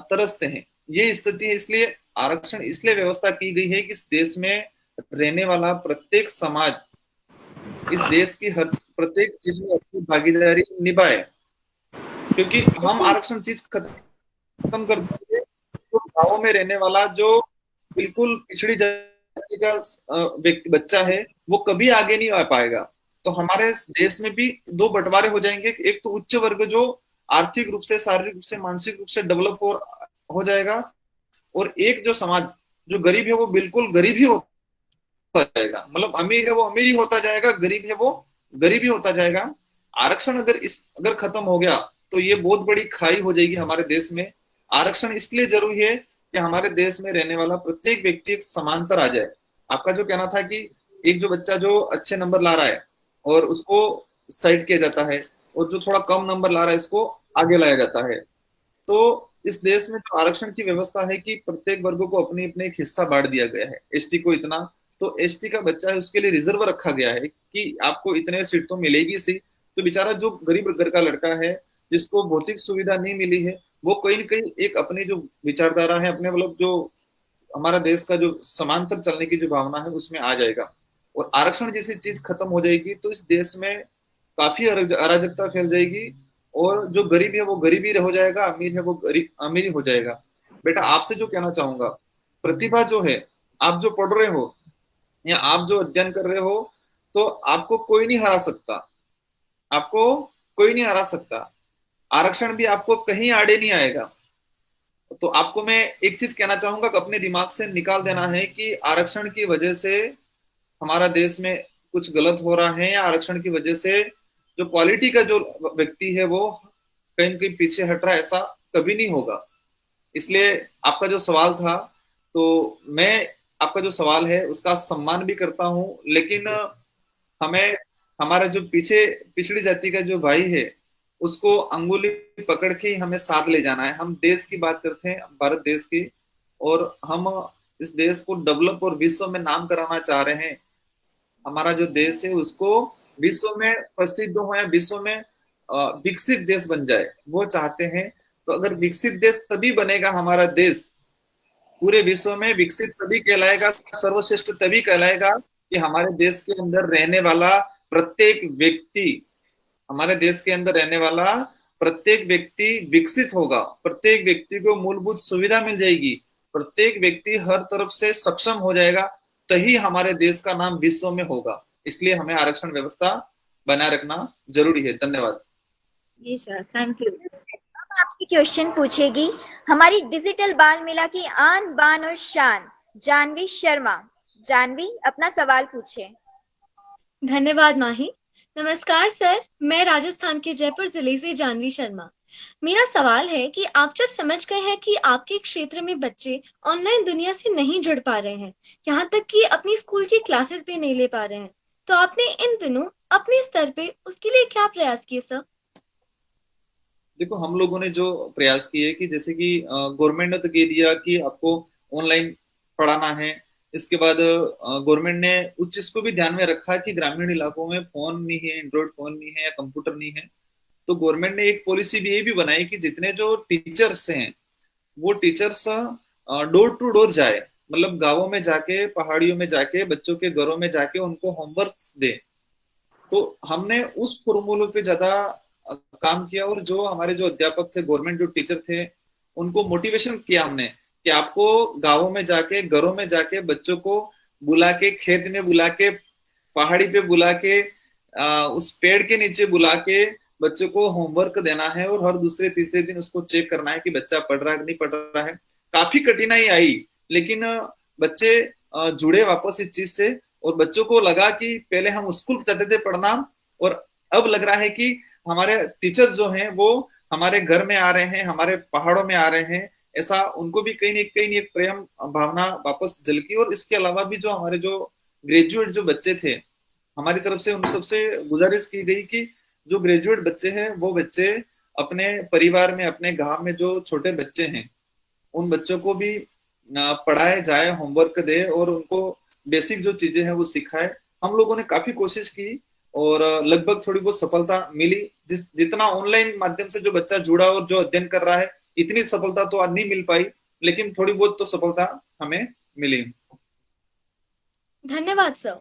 तरसते हैं। ये स्थिति है, इसलिए आरक्षण इसलिए व्यवस्था की गई है कि इस देश में रहने वाला प्रत्येक समाज इस देश की हर प्रत्येक चीज में अपनी भागीदारी निभाए। क्योंकि हम आरक्षण चीज खत्म कर देंगे तो गाँव में रहने वाला जो बिल्कुल पिछड़ी जाति का व्यक्ति बच्चा है वो कभी आगे नहीं आ पाएगा। तो हमारे देश में भी 2 बंटवारे हो जाएंगे, एक तो उच्च वर्ग जो आर्थिक रूप से, शारीरिक रूप से, मानसिक रूप से डेवलप हो जाएगा, और एक जो समाज जो गरीब है वो बिल्कुल गरीब ही होता जाएगा, मतलब अमीर है वो अमीर ही होता जाएगा, गरीब है वो गरीब ही होता जाएगा। आरक्षण अगर खत्म हो गया तो ये बहुत बड़ी खाई हो जाएगी हमारे देश में। आरक्षण इसलिए जरूरी है कि हमारे देश में रहने वाला प्रत्येक व्यक्ति एक समांतर आ जाए। आपका जो कहना था कि एक जो बच्चा जो अच्छे नंबर ला रहा है और उसको साइड किया जाता है, और जो थोड़ा कम नंबर ला रहा है इसको आगे लाया जाता है। तो इस देश में जो आरक्षण की व्यवस्था है कि प्रत्येक वर्ग को अपने अपने एक हिस्सा बांट दिया गया है। एसटी को इतना, तो एसटी का बच्चा है उसके लिए रिजर्व रखा गया है कि आपको इतने सीट तो मिलेगी सी। तो बेचारा जो गरीब घर का लड़का है जिसको भौतिक सुविधा नहीं मिली है, वो कहीं न कहीं एक अपनी जो विचारधारा है, अपने मतलब जो हमारा देश का जो समांतर चलने की जो भावना है उसमें आ जाएगा। और आरक्षण जैसी चीज खत्म हो जाएगी तो इस देश में काफी अराजकता फैल जाएगी, और जो गरीब है वो गरीब ही हो जाएगा, अमीर है वो अमीर ही हो जाएगा। बेटा आपसे जो कहना चाहूंगा, प्रतिभा जो है, आप जो पढ़ रहे हो या आप जो अध्ययन कर रहे हो, तो आपको कोई नहीं हरा सकता, आपको कोई नहीं हरा सकता। आरक्षण भी आपको कहीं आड़े नहीं आएगा। तो आपको मैं एक चीज कहना चाहूंगा कि अपने दिमाग से निकाल देना है कि आरक्षण की वजह से हमारा देश में कुछ गलत हो रहा है, या आरक्षण की वजह से जो क्वालिटी का जो व्यक्ति है वो कहीं न कहीं पीछे हट रहा है, ऐसा कभी नहीं होगा। इसलिए आपका जो सवाल था, तो मैं आपका जो सवाल है उसका सम्मान भी करता हूं, लेकिन हमें हमारा जो पिछड़ी जाति का जो भाई है उसको अंगुली पकड़ के ही हमें साथ ले जाना है। हम देश की बात करते हैं, भारत देश की, और हम इस देश को डेवलप और विश्व में नाम कराना चाह रहे हैं। हमारा जो देश है उसको विश्व में प्रसिद्ध हो या विश्व में विकसित देश बन जाए, वो चाहते हैं। तो अगर विकसित देश तभी बनेगा हमारा देश, पूरे विश्व में विकसित तभी कहलाएगा, सर्वश्रेष्ठ तभी कहलाएगा कि हमारे देश के अंदर रहने वाला प्रत्येक व्यक्ति, हमारे देश के अंदर रहने वाला प्रत्येक व्यक्ति विकसित होगा, प्रत्येक व्यक्ति को मूलभूत सुविधा मिल जाएगी, प्रत्येक व्यक्ति हर तरफ से सक्षम हो जाएगा, तभी हमारे देश का नाम विश्व में होगा। इसलिए हमें आरक्षण व्यवस्था बनाए रखना जरूरी है। धन्यवाद। जी सर, थैंक यू। अब आपसे क्वेश्चन पूछेगी हमारी डिजिटल बाल मेला की आन बान और शान जानवी शर्मा। जानवी अपना सवाल पूछे। धन्यवाद माही। नमस्कार सर, मैं राजस्थान के जयपुर जिले से जानवी शर्मा। मेरा सवाल है कि आप जब समझ गए हैं कि आपके क्षेत्र में बच्चे ऑनलाइन दुनिया से नहीं जुड़ पा रहे हैं, यहाँ तक कि अपनी स्कूल की क्लासेस भी नहीं ले पा रहे हैं, तो आपने इन दिनों अपने स्तर पे उसके लिए क्या प्रयास किए सर? देखो, हम लोगों ने जो प्रयास किए कि जैसे कि गवर्नमेंट ने तो कह दिया कि आपको ऑनलाइन पढ़ाना है। इसके बाद गवर्नमेंट ने उस चीज को भी ध्यान में रखा कि ग्रामीण इलाकों में फोन नहीं है, एंड्रॉइड फोन नहीं है या कंप्यूटर नहीं है। तो गवर्नमेंट ने एक पॉलिसी भी ये भी बनाई कि जितने जो टीचर्स हैं वो टीचर्स डोर टू डोर जाए, मतलब गांवों में जाके, पहाड़ियों में जाके, बच्चों के घरों में जाके उनको होमवर्क दे। तो हमने उस फॉर्मूले पे ज्यादा काम किया, और जो हमारे जो अध्यापक थे, गवर्नमेंट जो टीचर थे, उनको मोटिवेशन किया हमने कि आपको गांवों में जाके, घरों में जाके, बच्चों को बुला के, खेत में बुला के, पहाड़ी पे बुला के, उस पेड़ के नीचे बुला के बच्चों को होमवर्क देना है, और हर दूसरे तीसरे दिन उसको चेक करना है कि बच्चा पढ़ रहा है कि नहीं पढ़ रहा है। काफी कठिनाई आई, लेकिन बच्चे जुड़े वापस इस चीज से, और बच्चों को लगा कि पहले हम स्कूल जाते थे पढ़ना, और अब लग रहा है कि हमारे टीचर जो हैं वो हमारे घर में आ रहे हैं, हमारे पहाड़ों में आ रहे हैं। ऐसा उनको भी कहीं न एक प्रेम भावना वापस झलकी। और इसके अलावा भी जो हमारे जो ग्रेजुएट जो बच्चे थे, हमारी तरफ से उन सबसे गुजारिश की गई कि जो ग्रेजुएट बच्चे हैं वो बच्चे अपने परिवार में, अपने गांव में जो छोटे बच्चे हैं उन बच्चों को भी पढ़ाए जाए, होमवर्क दे, और उनको बेसिक जो चीजें हैं वो सिखाए। हम लोगों ने काफी कोशिश की और लगभग थोड़ी बहुत सफलता मिली। जितना ऑनलाइन माध्यम से जो बच्चा जुड़ा और जो अध्ययन कर रहा है, इतनी सफलता तो आज नहीं मिल पाई, लेकिन थोड़ी बहुत तो सफलता हमें मिली। धन्यवाद सर।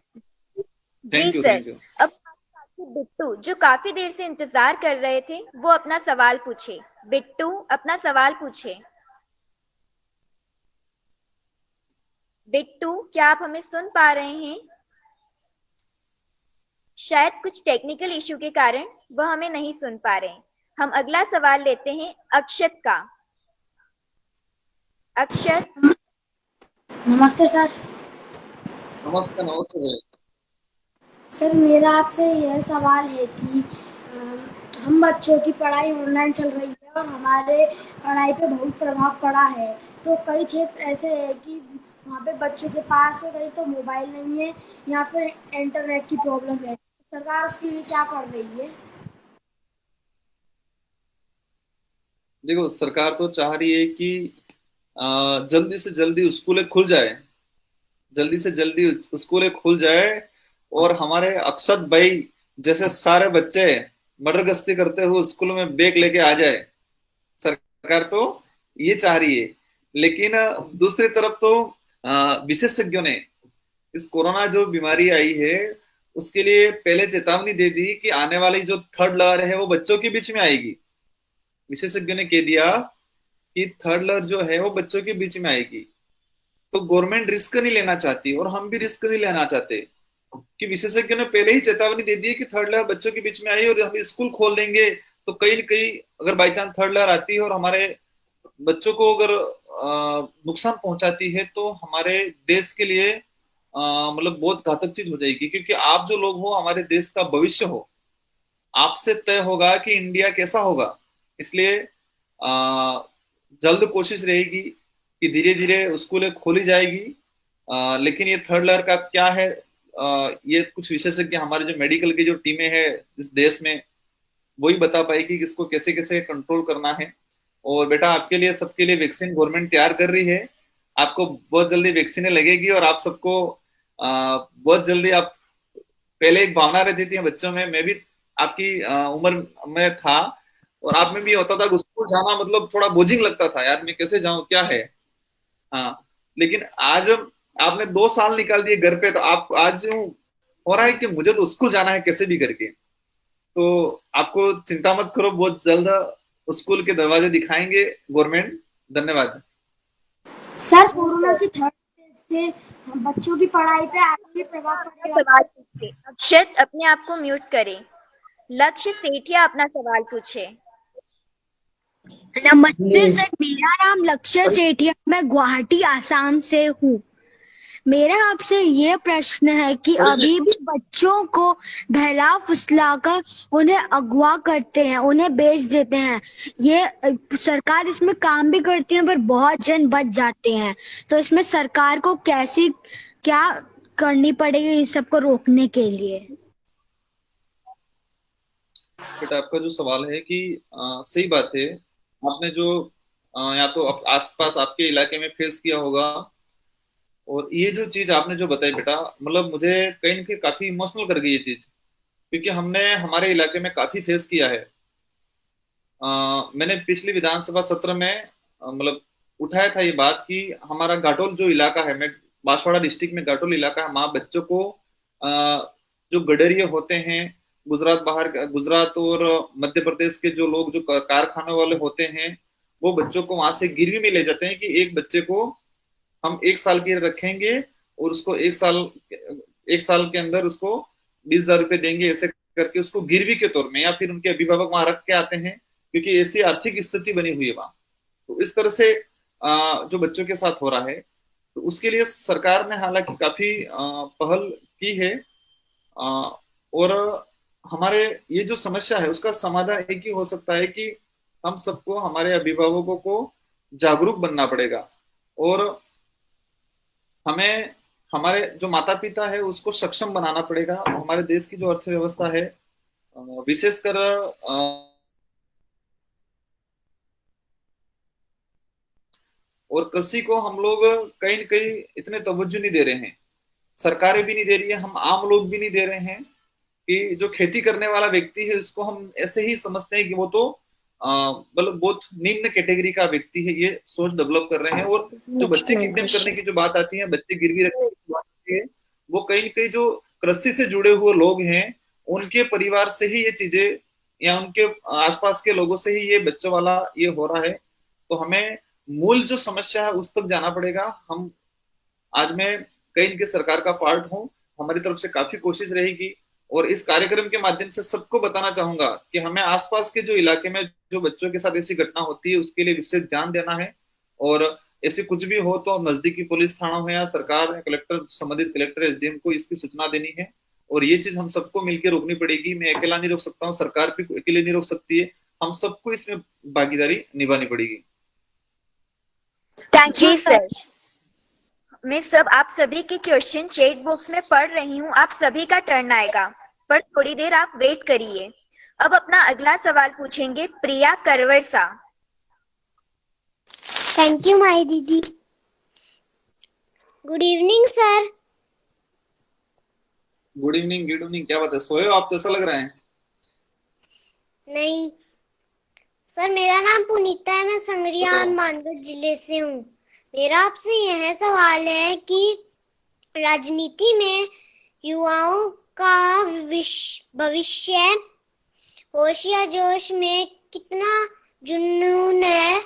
जी सर। अब बिट्टू जो काफी देर से इंतजार कर रहे थे वो अपना सवाल पूछे। बिट्टू अपना सवाल पूछे। बिट्टू, क्या आप हमें सुन पा रहे हैं? शायद कुछ टेक्निकल इशू के कारण वह हमें नहीं सुन पा रहे हैं। हम अगला सवाल लेते हैं अक्षत का। अक्षत। नमस्ते सर। नमस्ते। नमस्ते सर, मेरा आपसे यह सवाल है कि हम बच्चों की पढ़ाई ऑनलाइन चल रही है और हमारे पढ़ाई पे बहुत प्रभाव पड़ा है। तो कई क्षेत्र ऐसे हैं कि वहाँ पे बच्चों के पास कहीं तो मोबाइल नहीं है या फिर इंटरनेट की प्रॉब्लम है। सरकार उसके लिए क्या कर रही है? देखो, सरकार तो चाह रही है कि जल्दी से जल्दी स्कूलें खुल जाए, जल्दी से जल्दी स्कूलें खुल जाए, और हमारे अक्षत भाई जैसे सारे बच्चे मर्दगश्ती करते हुए स्कूल में बैग लेके आ जाए। सरकार तो ये चाह रही है, लेकिन दूसरी तरफ तो विशेषज्ञों ने इस कोरोना जो बीमारी आई है उसके लिए पहले चेतावनी दे दी कि आने वाली जो थर्ड लहर है वो बच्चों के बीच में आएगी। विशेषज्ञों ने कह दिया कि थर्ड लहर जो है वो बच्चों के बीच में आएगी। तो गवर्नमेंट रिस्क नहीं लेना चाहती और हम भी रिस्क नहीं लेना चाहते, कि विशेषज्ञों ने पहले ही चेतावनी दे दी है कि थर्ड लहर बच्चों के बीच में आई और हम स्कूल खोल देंगे तो कहीं न कहीं अगर बाई चांस थर्ड लहर आती है और हमारे बच्चों को अगर नुकसान पहुंचाती है तो हमारे देश के लिए मतलब बहुत घातक चीज हो जाएगी। क्योंकि आप जो लोग हो हमारे देश का भविष्य हो, आपसे तय होगा कि इंडिया कैसा होगा। इसलिए जल्द कोशिश रहेगी कि धीरे धीरे स्कूलें खोली जाएगी। लेकिन ये थर्ड लहर का क्या है, ये कुछ विशेषज्ञ हमारे जो मेडिकल की जो टीमें हैं इस देश में वही बता पाएगी कि इसको कैसे कैसे कंट्रोल करना है। और बेटा, आपके लिए सबके लिए वैक्सीन गवर्नमेंट तैयार कर रही है। आपको बहुत जल्दी वैक्सीनें लगेगी और आप सबको बहुत जल्दी, आप पहले एक भावना रहती थी बच्चों में, मैं भी आपकी उम्र में था और आप में भी होता था, स्कूल जाना मतलब थोड़ा बोझिंग लगता था, यार मैं कैसे जाऊं, क्या है। हाँ, लेकिन आज आपने 2 साल निकाल दिए घर पे, तो आप आज हो रहा है कि मुझे तो स्कूल जाना है कैसे भी करके। तो आपको चिंता मत करो, बहुत जल्द स्कूल के दरवाजे दिखाएंगे गवर्नमेंट। धन्यवाद सर। कोरोना की थर्ड से बच्चों की पढ़ाई पे आगे भी प्रभाव पड़ेगा? अक्षत, अपने आप को म्यूट करें। लक्ष्य सेठिया अपना सवाल पूछे। नमस्ते सर, मेरा नाम लक्ष्य सेठिया, मैं गुवाहाटी आसाम से हूँ। मेरा आपसे ये प्रश्न है कि अभी भी बच्चों को बहला फुसलाकर उन्हें अगवा करते हैं, उन्हें बेच देते हैं। ये सरकार इसमें काम भी करती है पर बहुत जन बच जाते हैं। तो इसमें सरकार को क्या करनी पड़ेगी इस सब को रोकने के लिए? बेटा आपका जो सवाल है कि सही बात है, आपने जो या तो आसपास आपके इलाके में फेस किया होगा, और ये जो चीज आपने जो बताई बेटा, मतलब मुझे कहीं ना कहीं काफी इमोशनल कर गई ये चीज, क्योंकि हमने हमारे इलाके में काफी फेस किया है। मैंने पिछली विधानसभा सत्र में मतलब उठाया था ये बात कि हमारा घाटोल जो इलाका है, मैं बांसवाड़ा डिस्ट्रिक्ट में घाटोल इलाका है, वहां बच्चों को जो गडरिये होते हैं, गुजरात और मध्य प्रदेश के जो लोग जो कारखाने वाले होते हैं, वो बच्चों को वहां से गिरवी में ले जाते हैं कि एक बच्चे को हम 1 साल के लिए रखेंगे और उसको एक साल के अंदर उसको 20,000 रुपए देंगे, ऐसे करके उसको गिरवी के तौर में, या फिर उनके अभिभावक वहां रख के आते हैं क्योंकि ऐसी आर्थिक स्थिति बनी हुई है वहां। तो इस तरह से जो बच्चों के साथ हो रहा है, तो उसके लिए सरकार ने हालांकि काफी पहल की है, और हमारे ये जो समस्या है उसका समाधान एक ही हो सकता है कि हम सबको, हमारे अभिभावकों को जागरूक बनना पड़ेगा, और हमें हमारे जो माता पिता है उसको सक्षम बनाना पड़ेगा। हमारे देश की जो अर्थव्यवस्था है, विशेषकर और कृषि को हम लोग कहीं न कहीं इतने तवज्जो नहीं दे रहे हैं, सरकारें भी नहीं दे रही है, हम आम लोग भी नहीं दे रहे हैं कि जो खेती करने वाला व्यक्ति है उसको हम ऐसे ही समझते हैं कि वो तो मतलब बहुत निम्न कैटेगरी का व्यक्ति है, ये सोच डेवलप कर रहे हैं। और जो बच्चे किडनैप करने की जो बात आती है, बच्चे गिरवी रखने की बात आती है, वो कहीं न कहीं जो कृषि से जुड़े हुए लोग हैं उनके परिवार से ही ये चीजें, या उनके आसपास के लोगों से ही ये बच्चों वाला ये हो रहा है। तो हमें मूल जो समस्या है उस तक जाना पड़ेगा। हम आज मैं कहीं के सरकार का पार्ट हूँ, हमारी तरफ से काफी कोशिश रहेगी, और इस कार्यक्रम के माध्यम से सबको बताना चाहूंगा कि हमें आसपास के जो इलाके में जो बच्चों के साथ ऐसी घटना होती है उसके लिए विशेष ध्यान देना है, और ऐसे कुछ भी हो तो नजदीकी पुलिस थानों में या सरकार कलेक्टर, संबंधित कलेक्टर एसडीएम को इसकी सूचना देनी है, और ये चीज हम सबको मिलकर रोकनी पड़ेगी। मैं अकेला नहीं रोक सकता हूँ, सरकार भी अकेले नहीं रोक सकती है, हम सबको इसमें भागीदारी निभानी पड़ेगी। थैंक यू जी सर, मैं आप सभी के क्वेश्चन चैट बॉक्स में पढ़ रही हूँ, आप सभी का टर्न आएगा, पर थोड़ी देर आप वेट करिए। अब अपना अगला सवाल पूछेंगे प्रिया करवरसा। थैंक यू माई दीदी। Good evening sir. Good evening, good evening. क्या बात है, सोए हो आप तो ऐसा लग रहा है? नहीं सर, मेरा नाम पुनीता है, मैं संगरिया हनुमानगढ़ जिले से हूँ। मेरा आपसे यह सवाल है कि राजनीति में युवाओं का भविष्य होश या जोश में कितना जुनून है?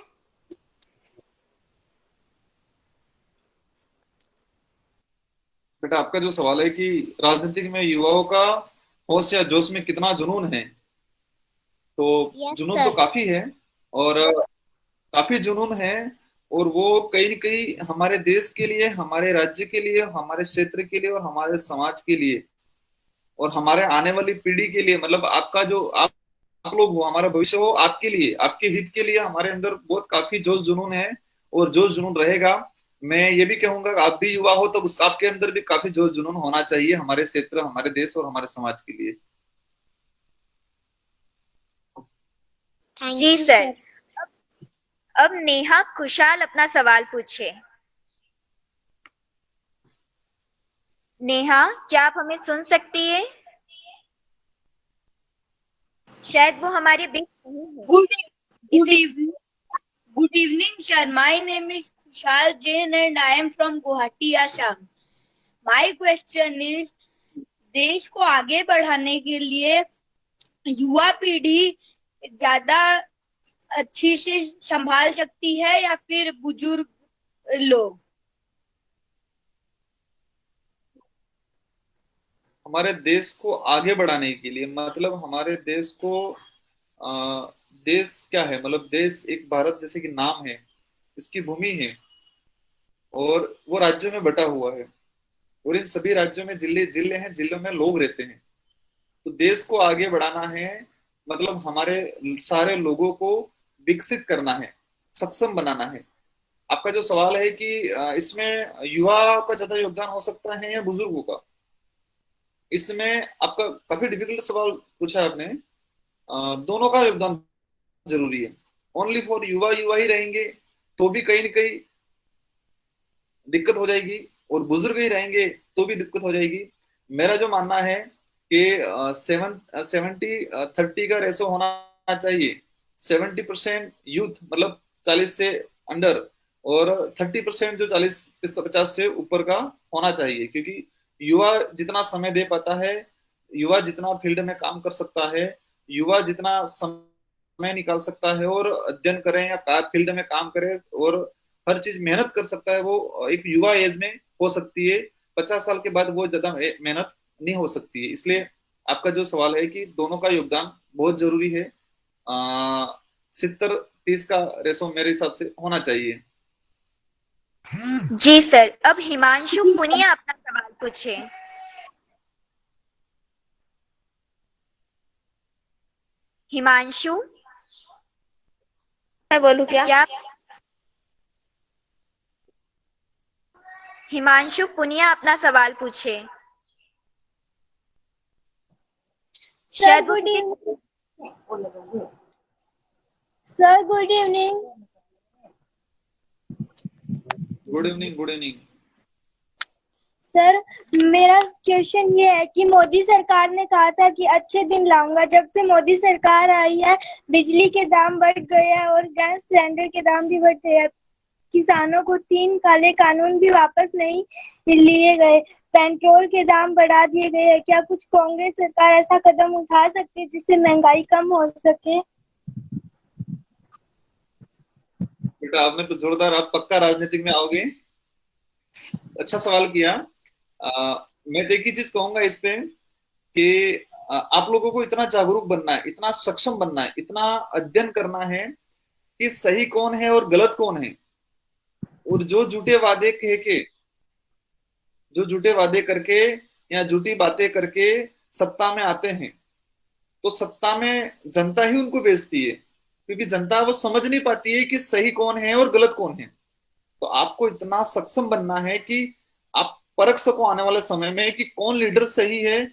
बेटा आपका जो सवाल है कि राजनीति में युवाओं का होश या जोश में कितना जुनून है, तो जुनून तो काफी है, और काफी जुनून है, और वो कहीं न कहीं हमारे देश के लिए, हमारे राज्य के लिए, हमारे क्षेत्र के लिए, और हमारे समाज के लिए, और हमारे आने वाली पीढ़ी के लिए, मतलब आपका जो आप लोग हो, हमारा भविष्य हो, आपके लिए, आपके हित के लिए हमारे अंदर बहुत काफी जोश जुनून है, और जोश जुनून रहेगा। मैं ये भी कहूंगा आप भी युवा हो तो आपके अंदर भी काफी जोश जुनून होना चाहिए हमारे क्षेत्र, हमारे देश और हमारे समाज के लिए। जी सर। अब नेहा खुशहाल अपना सवाल पूछे। नेहा, क्या आप हमें सुन सकती है? शायद वो हमारे बीच नहीं है। Good evening, sir. My name is Kushal Jain and I am from Guwahati, Assam. My question is, देश को आगे बढ़ाने के लिए युवा पीढ़ी ज्यादा अच्छी से संभाल सकती है या फिर बुजुर्ग लोग? हमारे देश को आगे बढ़ाने के लिए, मतलब हमारे देश को देश क्या है, मतलब देश एक भारत जैसे कि नाम है, इसकी भूमि है और वो राज्यों में बटा हुआ है और इन सभी राज्यों में जिले जिले हैं, जिलों में लोग रहते हैं। तो देश को आगे बढ़ाना है, मतलब हमारे सारे लोगों को विकसित करना है, सक्षम बनाना है। आपका जो सवाल है कि इसमें युवा का ज्यादा योगदान हो सकता है या बुजुर्गों का, इसमें आपका काफी डिफिकल्ट सवाल पूछा है आपने। दोनों का योगदान जरूरी है। ओनली फॉर युवा युवा ही रहेंगे तो भी कहीं ना कहीं दिक्कत हो जाएगी और बुजुर्ग ही रहेंगे तो भी दिक्कत हो जाएगी। मेरा जो मानना है कि 70-30 का रेशो होना चाहिए। 70% यूथ मतलब 40 से अंडर और 30% जो 40-50 से ऊपर का होना चाहिए, क्योंकि युवा जितना समय दे पाता है, युवा जितना फील्ड में काम कर सकता है, युवा जितना समय निकाल सकता है और अध्ययन करें या फील्ड में काम करे और हर चीज मेहनत कर सकता है, वो एक युवा एज में हो सकती है। 50 साल के बाद वो ज्यादा मेहनत नहीं हो सकती है। इसलिए आपका जो सवाल है कि दोनों का योगदान बहुत जरूरी है। 70-30 का रेशो मेरे हिसाब से होना चाहिए। जी सर, अब हिमांशु पुनिया अपना सवाल पूछे। हिमांशु, मैं बोलूं क्या? हिमांशु पुनिया अपना सवाल पूछे। Sir good evening. Sir good evening. Good evening. Good evening sir, मेरा क्वेश्चन ये है कि मोदी सरकार ने कहा था कि अच्छे दिन लाऊंगा। जब से मोदी सरकार आई है, बिजली के दाम बढ़ गए हैं और गैस सिलेंडर के दाम भी बढ़ गए हैं। किसानों को 3 काले कानून भी वापस नहीं लिए गए, पेट्रोल के दाम बढ़ा दिए गए हैं। क्या कुछ कांग्रेस सरकार ऐसा कदम उठा सकती है जिससे महंगाई कम हो सके? बेटा, आपने तो जोरदार, आप पक्का राजनीतिक में आओगे। अच्छा सवाल किया। मैं तो एक ही चीज कहूंगा इस पे कि आप लोगों को इतना जागरूक बनना है, इतना सक्षम बनना है, इतना अध्ययन करना है कि सही कौन है और गलत कौन है। और जो झूठे वादे कह के, जो झूठे वादे करके या झूठी बातें करके सत्ता में आते हैं, तो सत्ता में जनता ही उनको बेचती है, क्योंकि जनता वो समझ नहीं पाती है कि सही कौन है और गलत कौन है। तो आपको इतना सक्षम बनना है कि आप परख सको आने वाले समय में कि कौन लीडर सही है,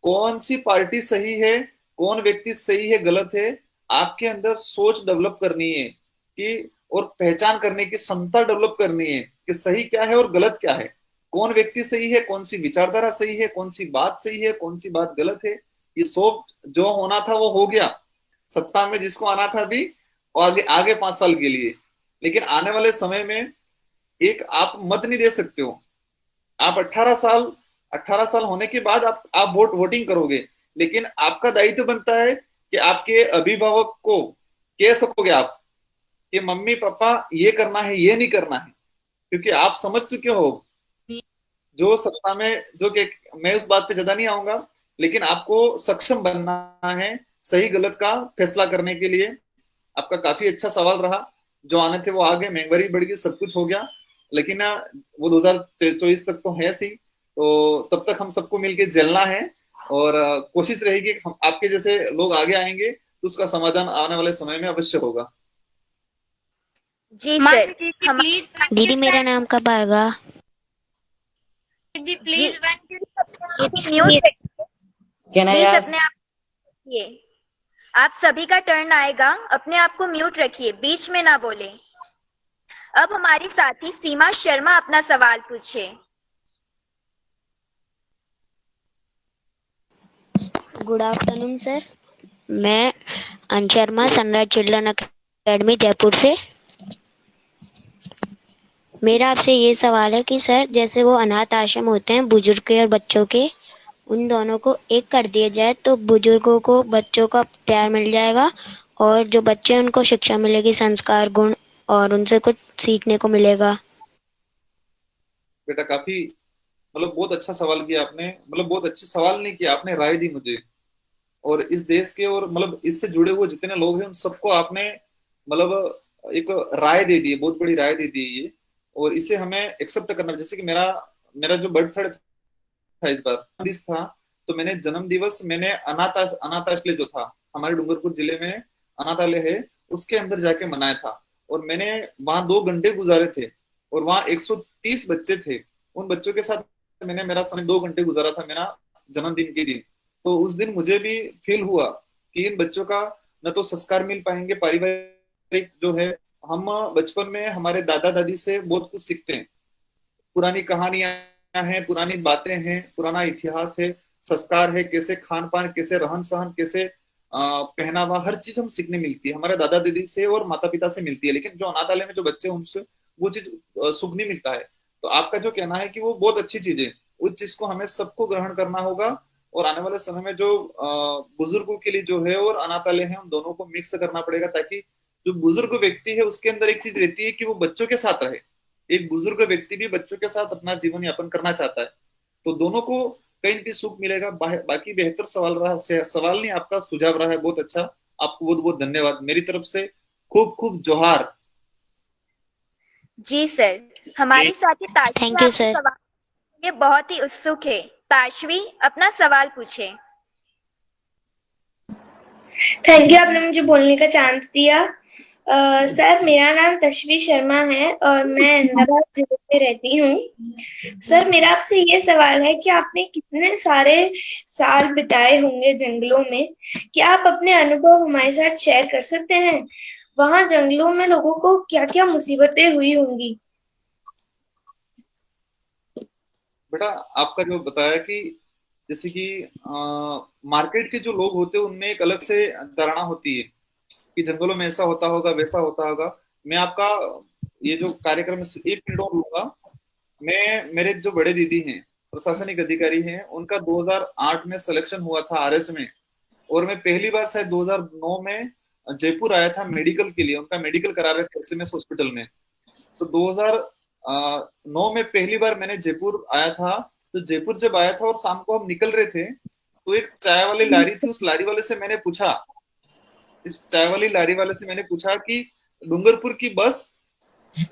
कौन सी पार्टी सही है, कौन व्यक्ति सही है, गलत है। आपके अंदर सोच डेवलप करनी है कि, और पहचान करने की क्षमता डेवलप करनी है कि सही क्या है और गलत क्या है, कौन व्यक्ति सही है, कौन सी विचारधारा सही है, कौन सी बात सही है, कौन सी बात गलत है। ये सब जो होना था वो हो गया। सत्ता में जिसको आना था भी आगे आगे 5 साल के लिए, लेकिन आने वाले समय में एक आप मत नहीं दे सकते हो। आप 18 साल होने के बाद आप वोटिंग करोगे, लेकिन आपका दायित्व बनता है कि आपके अभिभावक को कह सकोगे आप कि मम्मी पापा ये करना है, ये नहीं करना है, क्योंकि आप समझ चुके हो जो सत्ता में, जो कि मैं उस बात पे ज्यादा नहीं आऊंगा, लेकिन आपको सक्षम बनना है सही गलत का फैसला करने के लिए। आपका काफी अच्छा सवाल रहा। जो आने थे वो आ गए, महंगाई बढ़ गई, सब कुछ हो गया, लेकिन वो 2024 तक तो है सी। तो तब तक हम सबको मिलके झेलना है और कोशिश रहेगी हम आपके जैसे लोग आगे आएंगे तो उसका समाधान आने वाले समय में अवश्य होगा। जी सर। दीदी मेरा नाम कब आएगा? दीदी प्लीज म्यूट अपने आप रखिए। आप सभी का टर्न आएगा, अपने आप को म्यूट रखिए, बीच में ना बोले। अब हमारी साथी सीमा शर्मा अपना सवाल पूछे। गुड आफ्टरनून सर, मैं अंश Sharma, sunrise children academy Jaipur से। मेरा आपसे ये सवाल है कि सर, जैसे वो अनाथ आश्रम होते हैं बुजुर्ग के और बच्चों के, उन दोनों को एक कर दिया जाए तो बुजुर्गों को बच्चों का प्यार मिल जाएगा और जो बच्चे हैं उनको शिक्षा मिलेगी, संस्कार, गुण, और उनसे कुछ सीखने को मिलेगा। बेटा, काफी मतलब बहुत अच्छा सवाल किया आपने, मतलब बहुत अच्छी सवाल नहीं किया आपने, राय दी मुझे। और इस देश के और मतलब इससे जुड़े हुए जितने लोग हैं उन सबको आपने मतलब एक राय दे दी है, बहुत बड़ी राय दे दी है ये। और इसे हमें एक्सेप्ट करना, जैसे कि मेरा मेरा जो बर्थडे था इस बार 20 था, तो मैंने जन्म दिवस मैंने अनाथाश्रय जो था हमारे डूंगरपुर जिले में अनाथालय है उसके अंदर जाके मनाया था। और मैंने वहां 2 घंटे गुजारे थे और वहां 130 बच्चे थे। उन बच्चों के साथ मैंने मेरा समय 2 घंटे गुजारा था मेरा जन्मदिन के दिन। तो उस दिन मुझे भी फील हुआ कि इन बच्चों का न तो संस्कार मिल पाएंगे पारिवारिक जो है, हम बचपन में हमारे दादा दादी से बहुत कुछ सीखते हैं, पुरानी कहानियां हैं, पुरानी बातें हैं, पुराना इतिहास है, संस्कार है, कैसे खान पान, कैसे रहन सहन, कैसे पहनावा, हर चीज हम सीखने मिलती है हमारे दादा दादी से और माता पिता से मिलती है। लेकिन जो अनाथालय में जो बच्चे हैं उनसे वो चीज सुख नहीं मिलता है। तो आपका जो कहना है कि वो बहुत अच्छी चीज है, उस चीज को हमें सबको ग्रहण करना होगा। और आने वाले समय में जो बुजुर्गों के लिए जो है और अनाथालय है उन दोनों को मिक्स करना पड़ेगा, ताकि जो बुजुर्ग व्यक्ति है उसके अंदर एक चीज रहती है कि वो बच्चों के साथ रहे। एक बुजुर्ग व्यक्ति भी बच्चों के साथ अपना जीवन यापन करना चाहता है, तो दोनों को कहीं न कहीं सुख मिलेगा। बाकी बेहतर सवाल रहा, सवाल नहीं आपका सुझाव रहा है बहुत अच्छा। आपको बहुत बहुत धन्यवाद मेरी तरफ से, खूब खूब जोहार। जी सर, हमारी साथी ताशवी थैंक यू आपके सर। सवाल के लिए बहुत ही उत्सुक है। ताशवी, अपना सवाल पूछे। थैंक यू, आपने मुझे बोलने का चांस दिया। सर, मेरा नाम तशवी शर्मा है और मैं अहमदाबाद जिले में रहती हूँ। सर, मेरा आपसे ये सवाल है कि आपने कितने सारे साल बिताए होंगे जंगलों में, क्या आप अपने अनुभव हमारे साथ शेयर कर सकते हैं? वहाँ जंगलों में लोगों को क्या क्या मुसीबतें हुई होंगी? बेटा आपका जो बताया कि जैसे कि मार्केट के जो लोग होते हैं उनमें एक अलग से धारणा होती है कि जंगलों में ऐसा होता होगा वैसा होता होगा। मैं आपका ये जो कार्यक्रम 1 मिनट और लूंगा। मैं, मेरे जो बड़े दीदी हैं प्रशासनिक अधिकारी हैं, उनका 2008 में सिलेक्शन हुआ था आरएस में। और मैं पहली बार शायद 2009 में जयपुर आया था मेडिकल के लिए, उनका मेडिकल करा रहे थे एसएमएस हॉस्पिटल में। तो 2009 में पहली बार मैंने जयपुर आया था। तो जयपुर जब आया था और शाम को हम निकल रहे थे तो एक चाय वाली लारी थी, उस लारी वाले से मैंने पूछा, इस चाय वाली लारी वाले से मैंने पूछा कि डूंगरपुर की बस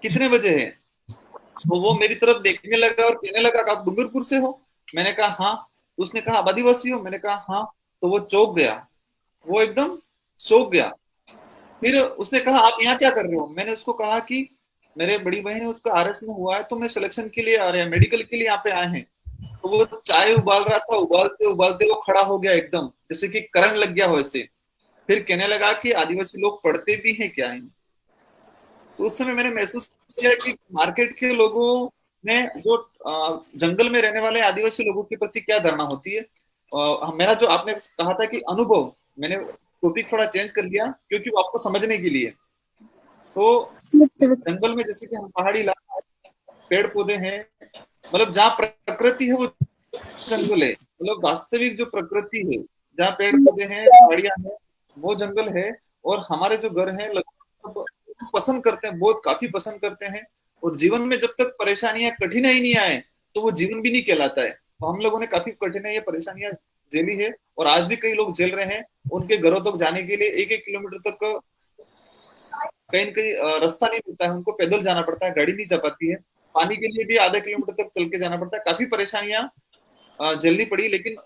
कितने बजे है। तो वो मेरी तरफ देखने लगा और कहने लगा कि आप डूंगरपुर से हो। मैंने कहा हाँ। तो उसने कहा आदिवासी हो, मैंने कहा हाँ। तो वो चौंक गया, वो एकदम चौंक गया। फिर उसने कहा आप यहाँ क्या कर रहे हो? मैंने उसको कहा कि मेरे बड़ी बहन है उसका आरएस में हुआ है तो मैं सिलेक्शन के लिए आ रहे हैं, मेडिकल के लिए यहाँ पे आए हैं। तो वो चाय उबाल रहा था, उबालते उबालते वो खड़ा हो गया एकदम जैसे कि करंट लग गया वैसे। फिर कहने लगा कि आदिवासी लोग पढ़ते भी हैं क्या है? तो उस समय मैंने महसूस किया कि मार्केट के लोगों में जो जंगल में रहने वाले आदिवासी लोगों के प्रति क्या धारणा होती है। मेरा जो आपने कहा था कि अनुभव, मैंने टॉपिक थोड़ा चेंज कर लिया क्योंकि वो आपको समझने के लिए। तो जंगल में जैसे कि हम पहाड़ी इलाका, पेड़ पौधे हैं, मतलब जहाँ प्रकृति है वो जंगल है, मतलब वास्तविक जो प्रकृति है जहाँ पेड़ पौधे हैं, पहाड़ियां हैं, वो जंगल है। और हमारे जो घर हैं लगभग पसंद करते हैं, बहुत काफी पसंद करते हैं। और जीवन में जब तक परेशानियां कठिनाई नहीं आए तो वो जीवन भी नहीं कहलाता है। तो हम लोगों ने काफी कठिनाई परेशानियां झेली है और आज भी कई लोग झेल रहे हैं। उनके घरों तक जाने के लिए 1-1 किलोमीटर तक कहीं न कहीं रास्ता नहीं मिलता है, उनको पैदल जाना पड़ता है, गाड़ी नहीं जा पाती है। पानी के लिए भी आधा किलोमीटर तक चल के जाना पड़ता है। काफी परेशानियां झेलनी पड़ी, लेकिन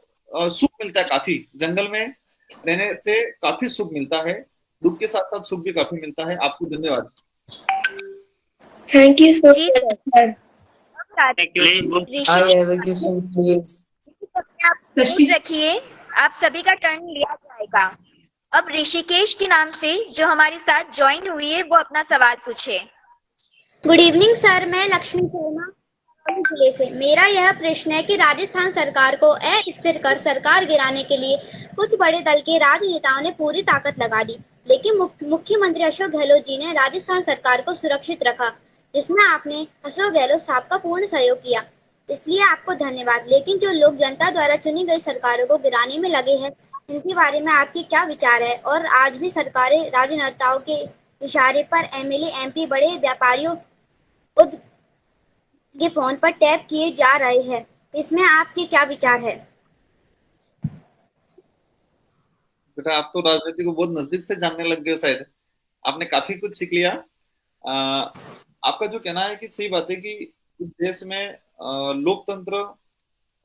सुख मिलता है काफी। जंगल में रहने से काफी सुख मिलता है, दुख के साथ साथ सुख भी काफी मिलता है। आपको धन्यवाद। Thank you so much. रखिए, आप सभी का टर्न लिया जाएगा। अब ऋषिकेश के नाम से जो हमारे साथ ज्वाइन हुई है वो अपना सवाल पूछे। गुड इवनिंग सर, मैं लक्ष्मी शर्मा जिले से। मेरा यह प्रश्न है कि राजस्थान सरकार को अस्थिर कर सरकार गिराने के लिए कुछ बड़े दल के राजनेताओं ने पूरी ताकत लगा दी, लेकिन मुख्यमंत्री अशोक गहलोत जी ने राजस्थान सरकार को सुरक्षित रखा, जिसमें आपने अशोक गहलोत साहब का पूर्ण सहयोग किया, इसलिए आपको धन्यवाद। लेकिन जो लोग जनता द्वारा चुनी गई सरकारों को गिराने में लगे हैं, इनके बारे में आपके क्या विचार है? और आज भी सरकारें राजनेताओं के इशारे पर एमएलए, एमपी, बड़े व्यापारियों के फोन पर टैप किए जा रहे हैं, इसमें आपके क्या विचार है? बेटा, आप तो राजनीति को बहुत नजदीक से जानने लग गए हो शायद। आपने काफी कुछ सीख लिया। आपका जो कहना है कि सही बात है कि इस देश में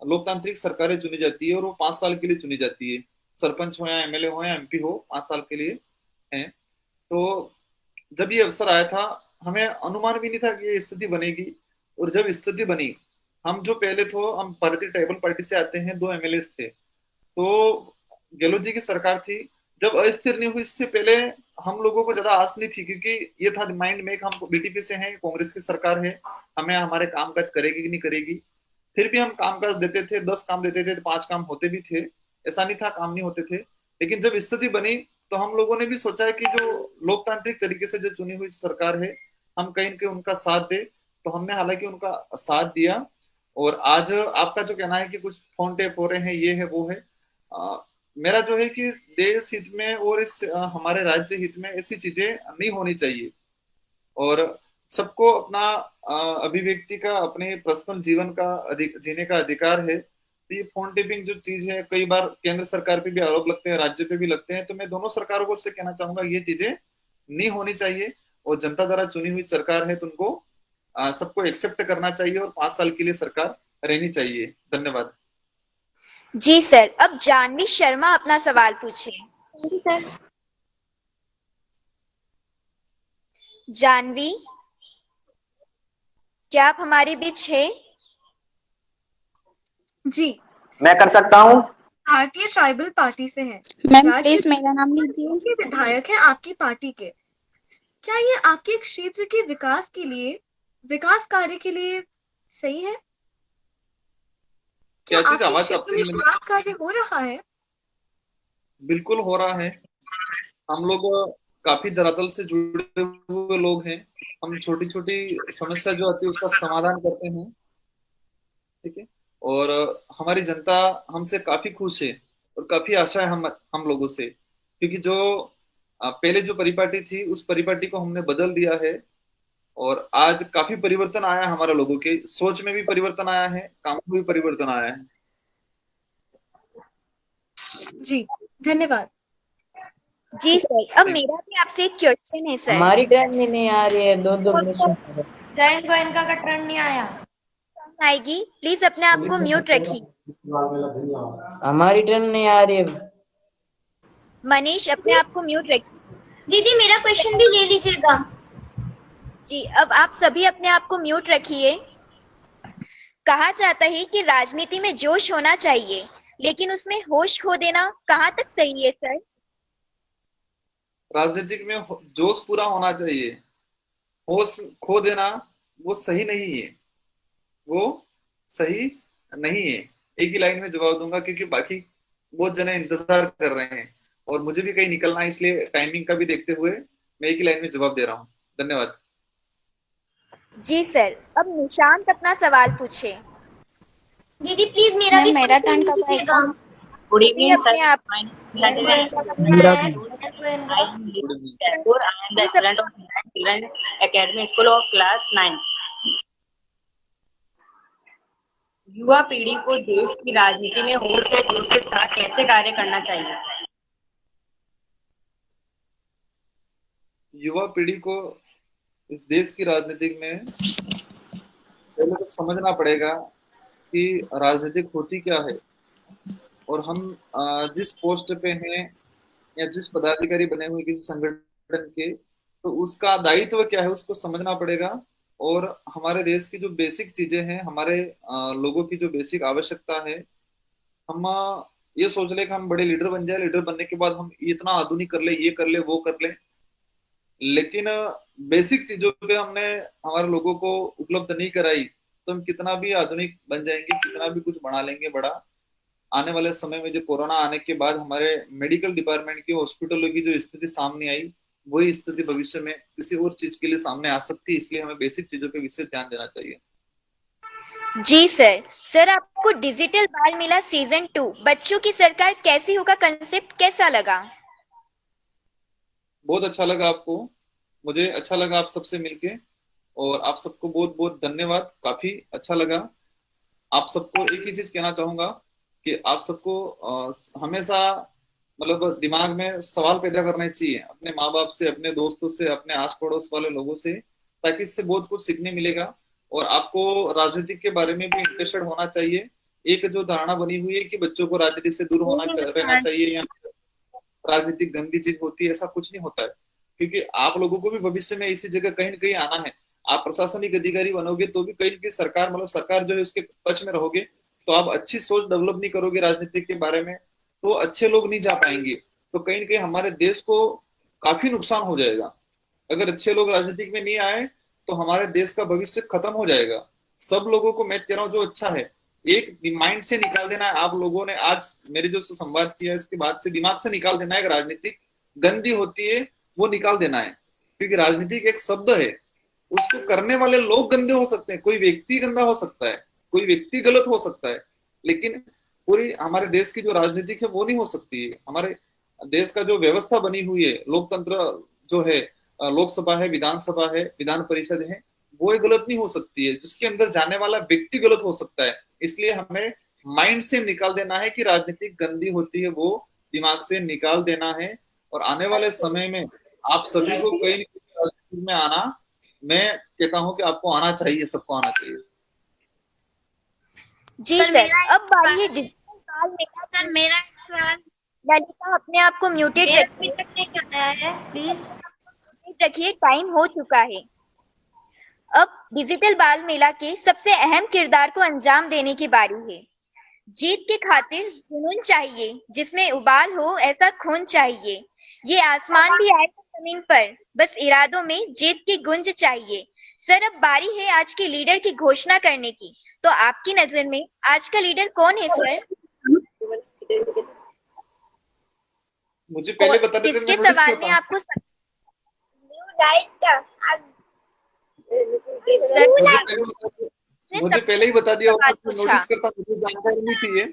लोकतांत्रिक सरकारें चुनी जाती है और वो 5 साल के लिए चुनी जाती है। सरपंच हो या एमएलए हो या एमपी हो, 5 साल के लिए है। तो जब ये अवसर आया था, हमें अनुमान भी नहीं था कि ये स्थिति बनेगी। और जब स्थिति बनी, हम जो पहले तो हम भारतीय ट्राइबल पार्टी से आते हैं, 2 एमएलए थे। तो गहलोत जी की सरकार थी। जब अस्थिर नहीं हुई, इससे पहले हम लोगों को ज्यादा आस नहीं थी, क्योंकि ये था माइंड में कि हम बीटीपी से हैं, कांग्रेस की सरकार है, हमें हमारे काम काज करेगी कि नहीं करेगी। फिर भी हम काम काज देते थे, 10 काम देते थे, 5 काम होते भी थे। ऐसा नहीं था काम नहीं होते थे। लेकिन जब स्थिति बनी तो हम लोगों ने भी सोचा है कि जो लोकतांत्रिक तरीके से जो चुनी हुई सरकार है, हम कहीं न कहीं उनका साथ दे। तो हमने हालांकि उनका साथ दिया। और आज आपका जो कहना है कि कुछ फोन टेप हो रहे हैं, ये है वो है, मेरा जो है कि देश हित में और इस हमारे राज्य हित में ऐसी चीजें नहीं होनी चाहिए। और सबको अपना अभिव्यक्ति का, अपने पर्सनल जीवन का जीने का अधिकार है। तो ये फोन टेपिंग जो चीज है, कई बार केंद्र सरकार पे भी आरोप लगते हैं, राज्य पे भी लगते हैं। तो मैं दोनों सरकारों को से कहना चाहूंगा, ये चीजें नहीं होनी चाहिए। और जनता द्वारा चुनी हुई सरकार है, तो उनको सबको एक्सेप्ट करना चाहिए और 5 साल के लिए सरकार रहनी चाहिए। धन्यवाद। जी सर, अब जानवी शर्मा अपना सवाल पूछिए। सर, जानवी, क्या आप हमारे बीच है? जी, मैं कर सकता हूँ। भारतीय ट्राइबल पार्टी से है। मैम प्लीज मेरा नाम लीजिए। के विधायक है आपकी पार्टी के। क्या ये आपके क्षेत्र के विकास कार्य के लिए सही है? क्या चीज? आपके आवाज क्षेत्र आपकी में नहीं विकास कार्य हो रहा है? बिल्कुल हो रहा है। हम लोग काफी धरातल से जुड़े हुए लोग हैं। हम छोटी छोटी समस्या जो आती है उसका समाधान करते हैं। ठीक है। और हमारी जनता हमसे काफी खुश है और काफी आशा है हम लोगों से, क्योंकि जो पहले जो परिपाटी थी, उस परिपाटी को हमने बदल दिया है। और आज काफी परिवर्तन आया है, हमारे लोगों के सोच में भी परिवर्तन आया है, काम में भी परिवर्तन आया है। जी, धन्यवाद। जी सर, अब मेरा भी आपसे एक क्वेश्चन है सर। हमारी ट्रेन नहीं आ रही है, 2 मिशन ट्रेन को इनका का ट्रेन नहीं आया। आएगी, प्लीज अपने आप को म्यूट रखिए। हमारी ट्रेन नहीं आ रही है। मनीष, अपने आप को म्यूट रखिए। दीदी मेरा क्वेश्चन भी ले लीजिएगा। जी, अब आप सभी अपने आप को म्यूट रखिए। कहा जाता है कि राजनीति में जोश होना चाहिए, लेकिन उसमें होश खो देना कहाँ तक सही है सर? राजनीतिक में जोश पूरा होना चाहिए, होश खो देना वो सही नहीं है। वो सही नहीं है। एक ही लाइन में जवाब दूंगा, क्योंकि बाकी बहुत जने इंतजार कर रहे हैं और मुझे भी कहीं निकलना है, इसलिए टाइमिंग का भी देखते हुए मैं एक ही लाइन में जवाब दे रहा हूँ। धन्यवाद। जी सर, अब निशांत अपना सवाल पूछे। दीदी प्लीज मेरा भी मेरा टर्न कब आएगा? गुड इवनिंग अपने सर। आप children academy school of class 9। युवा पीढ़ी को देश की राजनीति में होश और जोश के साथ कैसे कार्य करना चाहिए? युवा पीढ़ी को इस देश की राजनीति में पहले तो समझना पड़ेगा कि राजनीतिक होती क्या है, और हम जिस पोस्ट पे हैं या जिस पदाधिकारी बने हुए किसी संगठन के, तो उसका दायित्व क्या है उसको समझना पड़ेगा। और हमारे देश की जो बेसिक चीजें हैं, हमारे लोगों की जो बेसिक आवश्यकता है, हम ये सोच ले कि हम बड़े लीडर बन जाए, लीडर बनने के बाद हम इतना आधुनिक कर ले, ये कर ले, वो कर ले, लेकिन बेसिक चीजों पे हमने हमारे लोगों को उपलब्ध नहीं कराई, तो हम कितना भी आधुनिक बन जाएंगे, कितना भी कुछ बना लेंगे बड़ा, आने वाले समय में जो कोरोना आने के बाद हमारे मेडिकल डिपार्टमेंट की, हॉस्पिटलों की जो स्थिति सामने आई, वही स्थिति भविष्य में किसी और चीज के लिए सामने आ सकती है। इसलिए हमें बेसिक चीजों पे विशेष ध्यान देना चाहिए। जी सर, आपको डिजिटल बाल मेला सीजन 2 बच्चों की सरकार कैसी होगा कंसेप्ट कैसा लगा? बहुत अच्छा लगा आपको, मुझे अच्छा लगा आप सबसे मिलके, और आप सबको बहुत बहुत धन्यवाद। काफी अच्छा लगा। आप सबको एक ही चीज कहना चाहूंगा कि आप सबको हमेशा मतलब दिमाग में सवाल पैदा करने चाहिए अपने माँ बाप से, अपने दोस्तों से, अपने आस पड़ोस वाले लोगों से, ताकि इससे बहुत कुछ सीखने मिलेगा। और आपको राजनीति के बारे में भी इंटरेस्टेड होना चाहिए। एक जो धारणा बनी हुई है कि बच्चों को राजनीति से दूर रहना चाहिए या राजनीतिक गंदी चीज होती है, ऐसा कुछ नहीं होता है। क्योंकि आप लोगों को भी भविष्य में इसी जगह कहीं न कहीं आना है। आप प्रशासनिक अधिकारी बनोगे तो भी कहीं न कहीं सरकार मतलब सरकार जो है उसके पक्ष में रहोगे, तो आप अच्छी सोच डेवलप नहीं करोगे राजनीति के बारे में, तो अच्छे लोग नहीं जा पाएंगे। तो कहीं न कहीं हमारे देश को काफी नुकसान हो जाएगा। अगर अच्छे लोग राजनीति में नहीं आए तो हमारे देश का भविष्य खत्म हो जाएगा। सब लोगों को मैं कह रहा हूँ जो अच्छा है एक माइंड से निकाल देना है। आप लोगों ने आज मेरे जो संवाद किया इसके बाद से दिमाग से निकाल देना है कि राजनीति गंदी होती है, वो निकाल देना है। क्योंकि राजनीति एक शब्द है, उसको करने वाले लोग गंदे हो सकते हैं, कोई व्यक्ति गंदा हो सकता है, कोई व्यक्ति गलत हो सकता है, लेकिन पूरी हमारे देश की जो राजनीति है वो नहीं हो सकती है। हमारे देश का जो व्यवस्था बनी हुई है, लोकतंत्र जो है, लोकसभा है, विधानसभा है, विधान परिषद है, वो गलत नहीं हो सकती है। जिसके अंदर जाने वाला व्यक्ति गलत हो सकता है। इसलिए हमें माइंड से निकाल देना है कि राजनीति गंदी होती है, वो दिमाग से निकाल देना है। और आने वाले समय में आप सभी को कहीं राजनीति में आना, मैं कहता हूं कि आपको आना चाहिए, सबको आना चाहिए। जी सर, अब बारी है सर मेरा सवाल। ललिता अपने आप को म्यूटेड रखिए, प्लीज रखिए, टाइम हो चुका है। अब डिजिटल बाल मेला के सबसे अहम किरदार को अंजाम देने की बारी है। जीत के खातिर जुनून चाहिए, जिसमें उबाल हो ऐसा खून चाहिए। ये आसमान भी आए जमीन पर, बस इरादों में जीत की गुंज चाहिए। सर, अब बारी है आज के लीडर की घोषणा करने की। तो आपकी नजर में आज का लीडर कौन है सर? मुझे पहले बता देते किसके सवाल ने आपको मुझे पहले ही बता दिया होगा, तो नोटिस करता, मुझे जानकारी नहीं थी ये।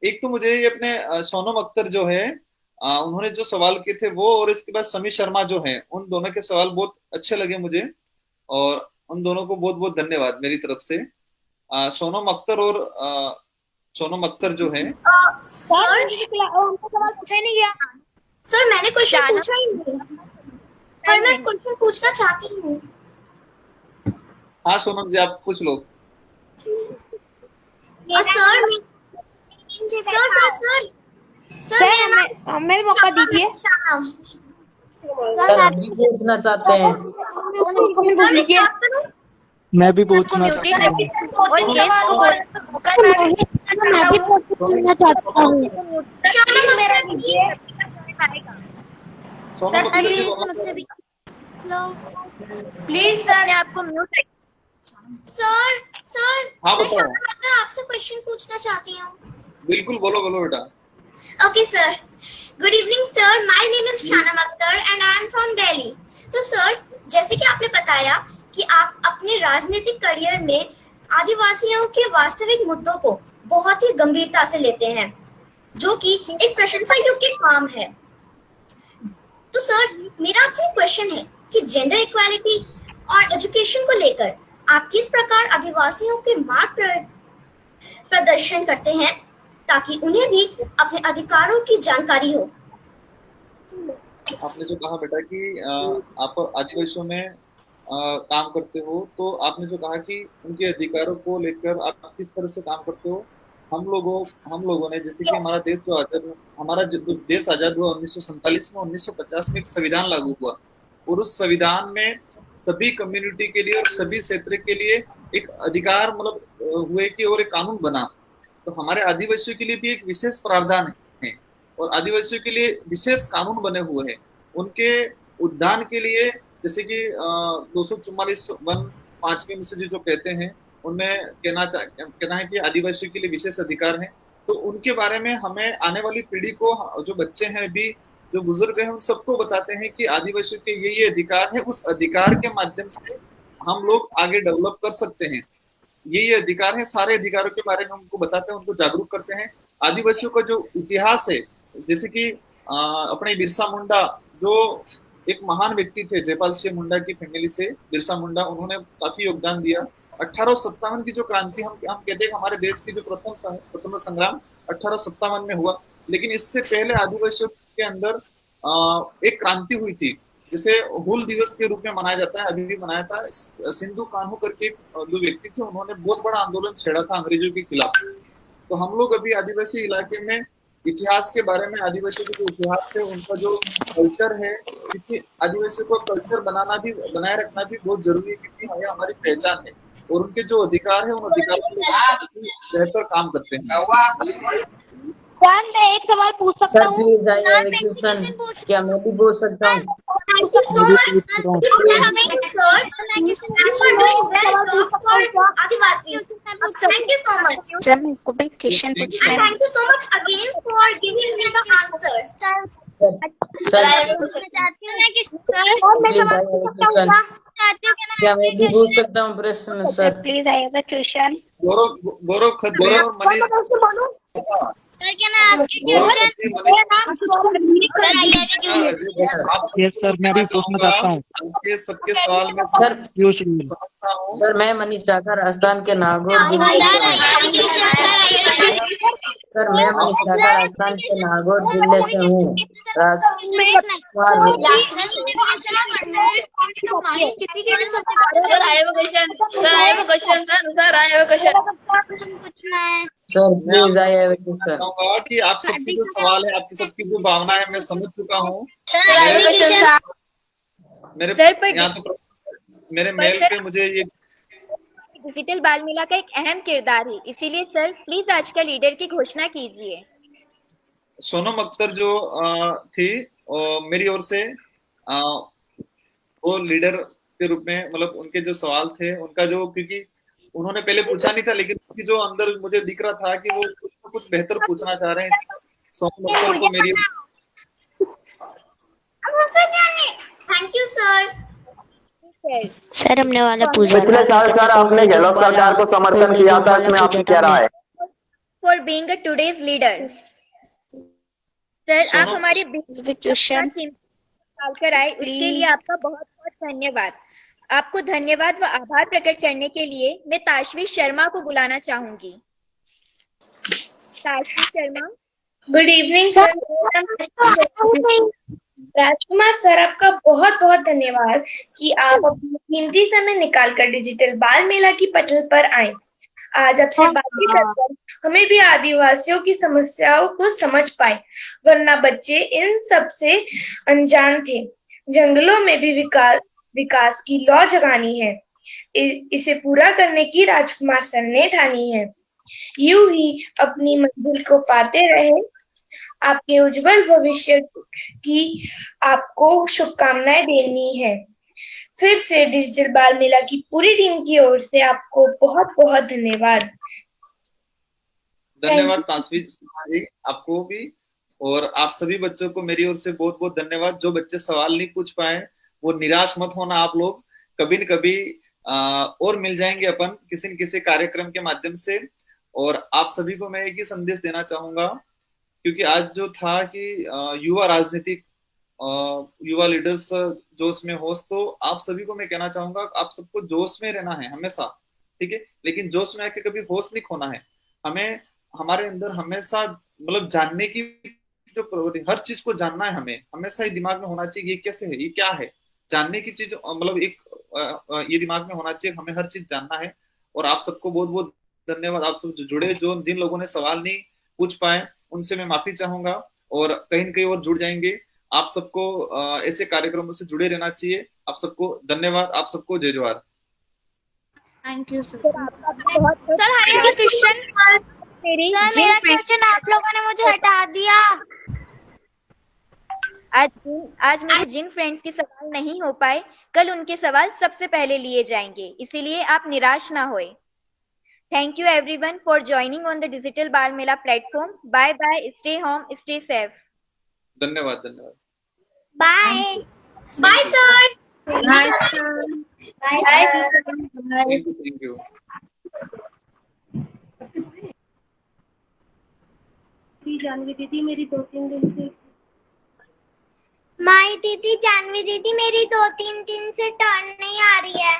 एक तो मुझे ये अपने सोनम अख्तर जो है उन्होंने जो सवाल किए थे वो, और इसके बाद समीर शर्मा जो है, उन दोनों के सवाल बहुत अच्छे लगे मुझे और उन दोनों को बहुत बहुत धन्यवाद मेरी तरफ से। सोनम अख्तर और सोनम अख्तर जो है सर सवाल पूछा ही नहीं गया सर, मैंने क्वेश्चन पूछा ही नहीं, पर मैं क्वेश्चन पूछना चाहती हूँ। हाँ सोनम जी, आप पूछ लो। सर हमें मौका दीजिए। सर हम भी पूछना चाहते हैं। मैं भी पूछना चाहता हूँ। प्लीज सर, मैं आपको म्यूट सर हाँ मैं बताओ। आपसे क्वेश्चन पूछना चाहती हूँ। बिल्कुल, बोलो बोलो बेटा। Okay, sir. Good evening, sir. My name is Shanam Akhtar and I am from Delhi. तो सर, जैसे कि आपने बताया कि आप अपने राजनीतिक करियर में आदिवासियों के वास्तविक मुद्दों को बहुत ही गंभीरता से लेते हैं, जो कि एक प्रशंसा योग्य काम है। तो सर, मेरा आपसे एक क्वेश्चन है कि जेंडर इक्वालिटी और एजुकेशन को लेकर आप किस प्रकार आदिवासियों के मार्ग प्रदर्शन करते हैं ताकि उन्हें भी अपने अधिकारों की जानकारी हो। आपने जो कहा बेटा कि आप आदिवासियों में काम करते हो, तो आपने जो कहा कि उनके अधिकारों को लेकर आप किस तरह से काम करते हो। हम लोगों ने जैसे कि हमारा देश जो देश आजाद हुआ 1947 में, 1950 में एक संविधान लागू हुआ और उस संविधान में सभी कम्युनिटी के लिए और सभी क्षेत्र के लिए एक अधिकार मतलब हुए कि और एक कानून बना। तो हमारे आदिवासियों के लिए भी एक विशेष प्रावधान है और आदिवासियों के लिए विशेष कानून बने हुए हैं। उनके उद्यान के लिए जैसे कि 244 वन 5वीं अनुसूची जो कहते हैं, उनमें कहना है कि आदिवासियों के लिए विशेष अधिकार है। तो उनके बारे में हमें आने वाली पीढ़ी को, जो बच्चे हैं अभी, जो बुजुर्ग हैं, उन सबको बताते हैं कि आदिवासियों के ये अधिकार है। उस अधिकार के माध्यम से हम लोग आगे डेवलप कर सकते हैं। ये अधिकार है, सारे अधिकारों के बारे में उनको बताते हैं, उनको जागरूक करते हैं। आदिवासियों का जो इतिहास है, जैसे कि अपने बिरसा मुंडा जो एक महान व्यक्ति थे, जयपाल सिंह मुंडा की फैमिली से बिरसा मुंडा, उन्होंने काफी योगदान दिया 1857 की जो क्रांति हम कहते हैं हमारे देश की जो प्रथम स्वतंत्रता संग्राम 1857 में हुआ, लेकिन इससे पहले आदिवासियों के अंदर एक क्रांति हुई थी जिसे हूल दिवस के रूप में मनाया जाता है, अभी भी मनाया था। सिंधु कान्हू करके दो व्यक्ति थे, उन्होंने बहुत बड़ा आंदोलन छेड़ा था अंग्रेजों के खिलाफ। तो हम लोग अभी आदिवासी इलाके में इतिहास के बारे में, आदिवासियों के जो इतिहास है, उनका जो कल्चर है, क्योंकि आदिवासियों को कल्चर बनाए रखना भी बहुत जरूरी है, क्योंकि हमारी पहचान है और उनके जो अधिकार है उन अधिकारों के लिए बेहतर काम करते हैं। सर मैं एक सवाल पूछ सकता सर हूँ? प्लीज क्या मैं भी बोल सकता हूँ? Thank you so much sir for coming sir. Thank you so much for doing well for Adivasi. Thank you so much. Sir मेरे को भी क्वेश्चन पूछना And है। thank you so much again for giving me the answer. क्या मैं भी पूछ सकता हूँ प्रश्न? Sir please I have a question. Gaurav Khatri और Manish, Sir, can I ask you a yes sir, मैं भी पूछना चाहता हूँ। आपके सबके सवाल में सर समझता हूँ। सर मैं मनीष ठाकर राजस्थान के नागौर जिले सर मैं मनीष ठाकर राजस्थान के नागौर जिले से हूँ। Sir please I have a question. कहूँगा कि आप सबकी जो सवाल है, आपकी सबकी जो भावना है, मैं समझ चुका हूँ। मेरे मेल पे मुझे ये डिजिटल बाल मेला का एक अहम किरदार है, इसीलिए सर प्लीज आज का लीडर की घोषणा कीजिए। सोनम अख्तर जो थी मेरी ओर से वो लीडर के रूप में, मतलब उनके जो सवाल थे उनका जो, क्योंकि उन्होंने पहले पूछा नहीं था, लेकिन जो अंदर मुझे दिख रहा था कि वो कुछ बेहतर पूछना चाह रहे हैं। सोनम अख्तर को मेरी Thank you sir. सर हमने वाला पूछा पिछले साल सर आपने गहलोत सरकार को समर्थन किया था, इसमें आपकी क्या राय है? For being a today's leader. Sir आप हमारे कर आए, उसके लिए आपका बहुत बहुत धन्यवाद। आपको धन्यवाद व आभार प्रकट करने के लिए मैं ताशवी शर्मा को बुलाना चाहूंगी। Tashvi Sharma. Good evening sir. Rajkumar sir, आपका बहुत बहुत धन्यवाद कि आप अपना कीमती समय निकालकर डिजिटल बाल मेला की पटल पर आए। आज आपसे बातें कर हमें भी आदिवासियों की समस्याओं को समझ पाए, वरना बच्चे इन सब से अनजान थे। जंगलों में भी विकास की लौ जगानी है, इसे पूरा करने की राजकुमार सर ने ठानी है। यूं ही अपनी मंजिल को पाते रहे। आपके उज्जवल भविष्य की आपको शुभकामनाएं देनी है। फिर से डिजिटल बाल मेला की पूरी टीम की ओर से आपको बहुत बहुत धन्यवाद। धन्यवाद ताशवी जी, आपको भी, और आप सभी बच्चों को मेरी ओर से बहुत बहुत धन्यवाद। जो बच्चे सवाल नहीं पूछ पाए वो निराश मत होना, आप लोग कभी न कभी और मिल जाएंगे अपन किसी न किसी कार्यक्रम के माध्यम से। और आप सभी को मैं एक ही संदेश देना चाहूंगा, क्योंकि आज जो था कि युवा राजनीतिक, युवा लीडर्स जोश में होश, तो आप सभी को मैं कहना चाहूंगा आप सबको जोश में रहना है हमेशा, ठीक है, लेकिन जोश में आके कभी होश नहीं खोना है। हमें हमारे अंदर हमेशा मतलब जानने की जो प्रवृत्ति, हर चीज को जानना है, हमें हमेशा ये दिमाग में होना चाहिए ये कैसे है, ये क्या है, जानने की चीज, मतलब एक ये दिमाग में होना चाहिए, हमें हर चीज जानना है। और आप सबको बहुत बहुत धन्यवाद। आप सब जुड़े, जो जिन लोगों ने सवाल नहीं पूछ पाए उनसे मैं माफी चाहूंगा, और कहीं न कहीं और जुड़ जाएंगे। आप सबको ऐसे कार्यक्रमों से जुड़े रहना चाहिए। आप सबको धन्यवाद, आप सबको जय जवाहर। Thank you sir. मेरा क्वेश्चन आप लोगों ने मुझे हटा दिया। आज मेरे जिन फ्रेंड्स के सवाल नहीं हो पाए, कल उनके सवाल सबसे पहले लिए जाएंगे, इसीलिए आप निराश ना होए। Thank you everyone for joining on the Digital Bal Mela platform. Bye bye. Stay home. Stay safe. धन्यवाद धन्यवाद। Bye. Bye sir. Bye sir. Bye. Thank you. Janvi दीदी मेरी 2-3 दिन से माई दीदी, जानवी दीदी मेरी 2-3 दिन से टर्न नहीं आ रही है।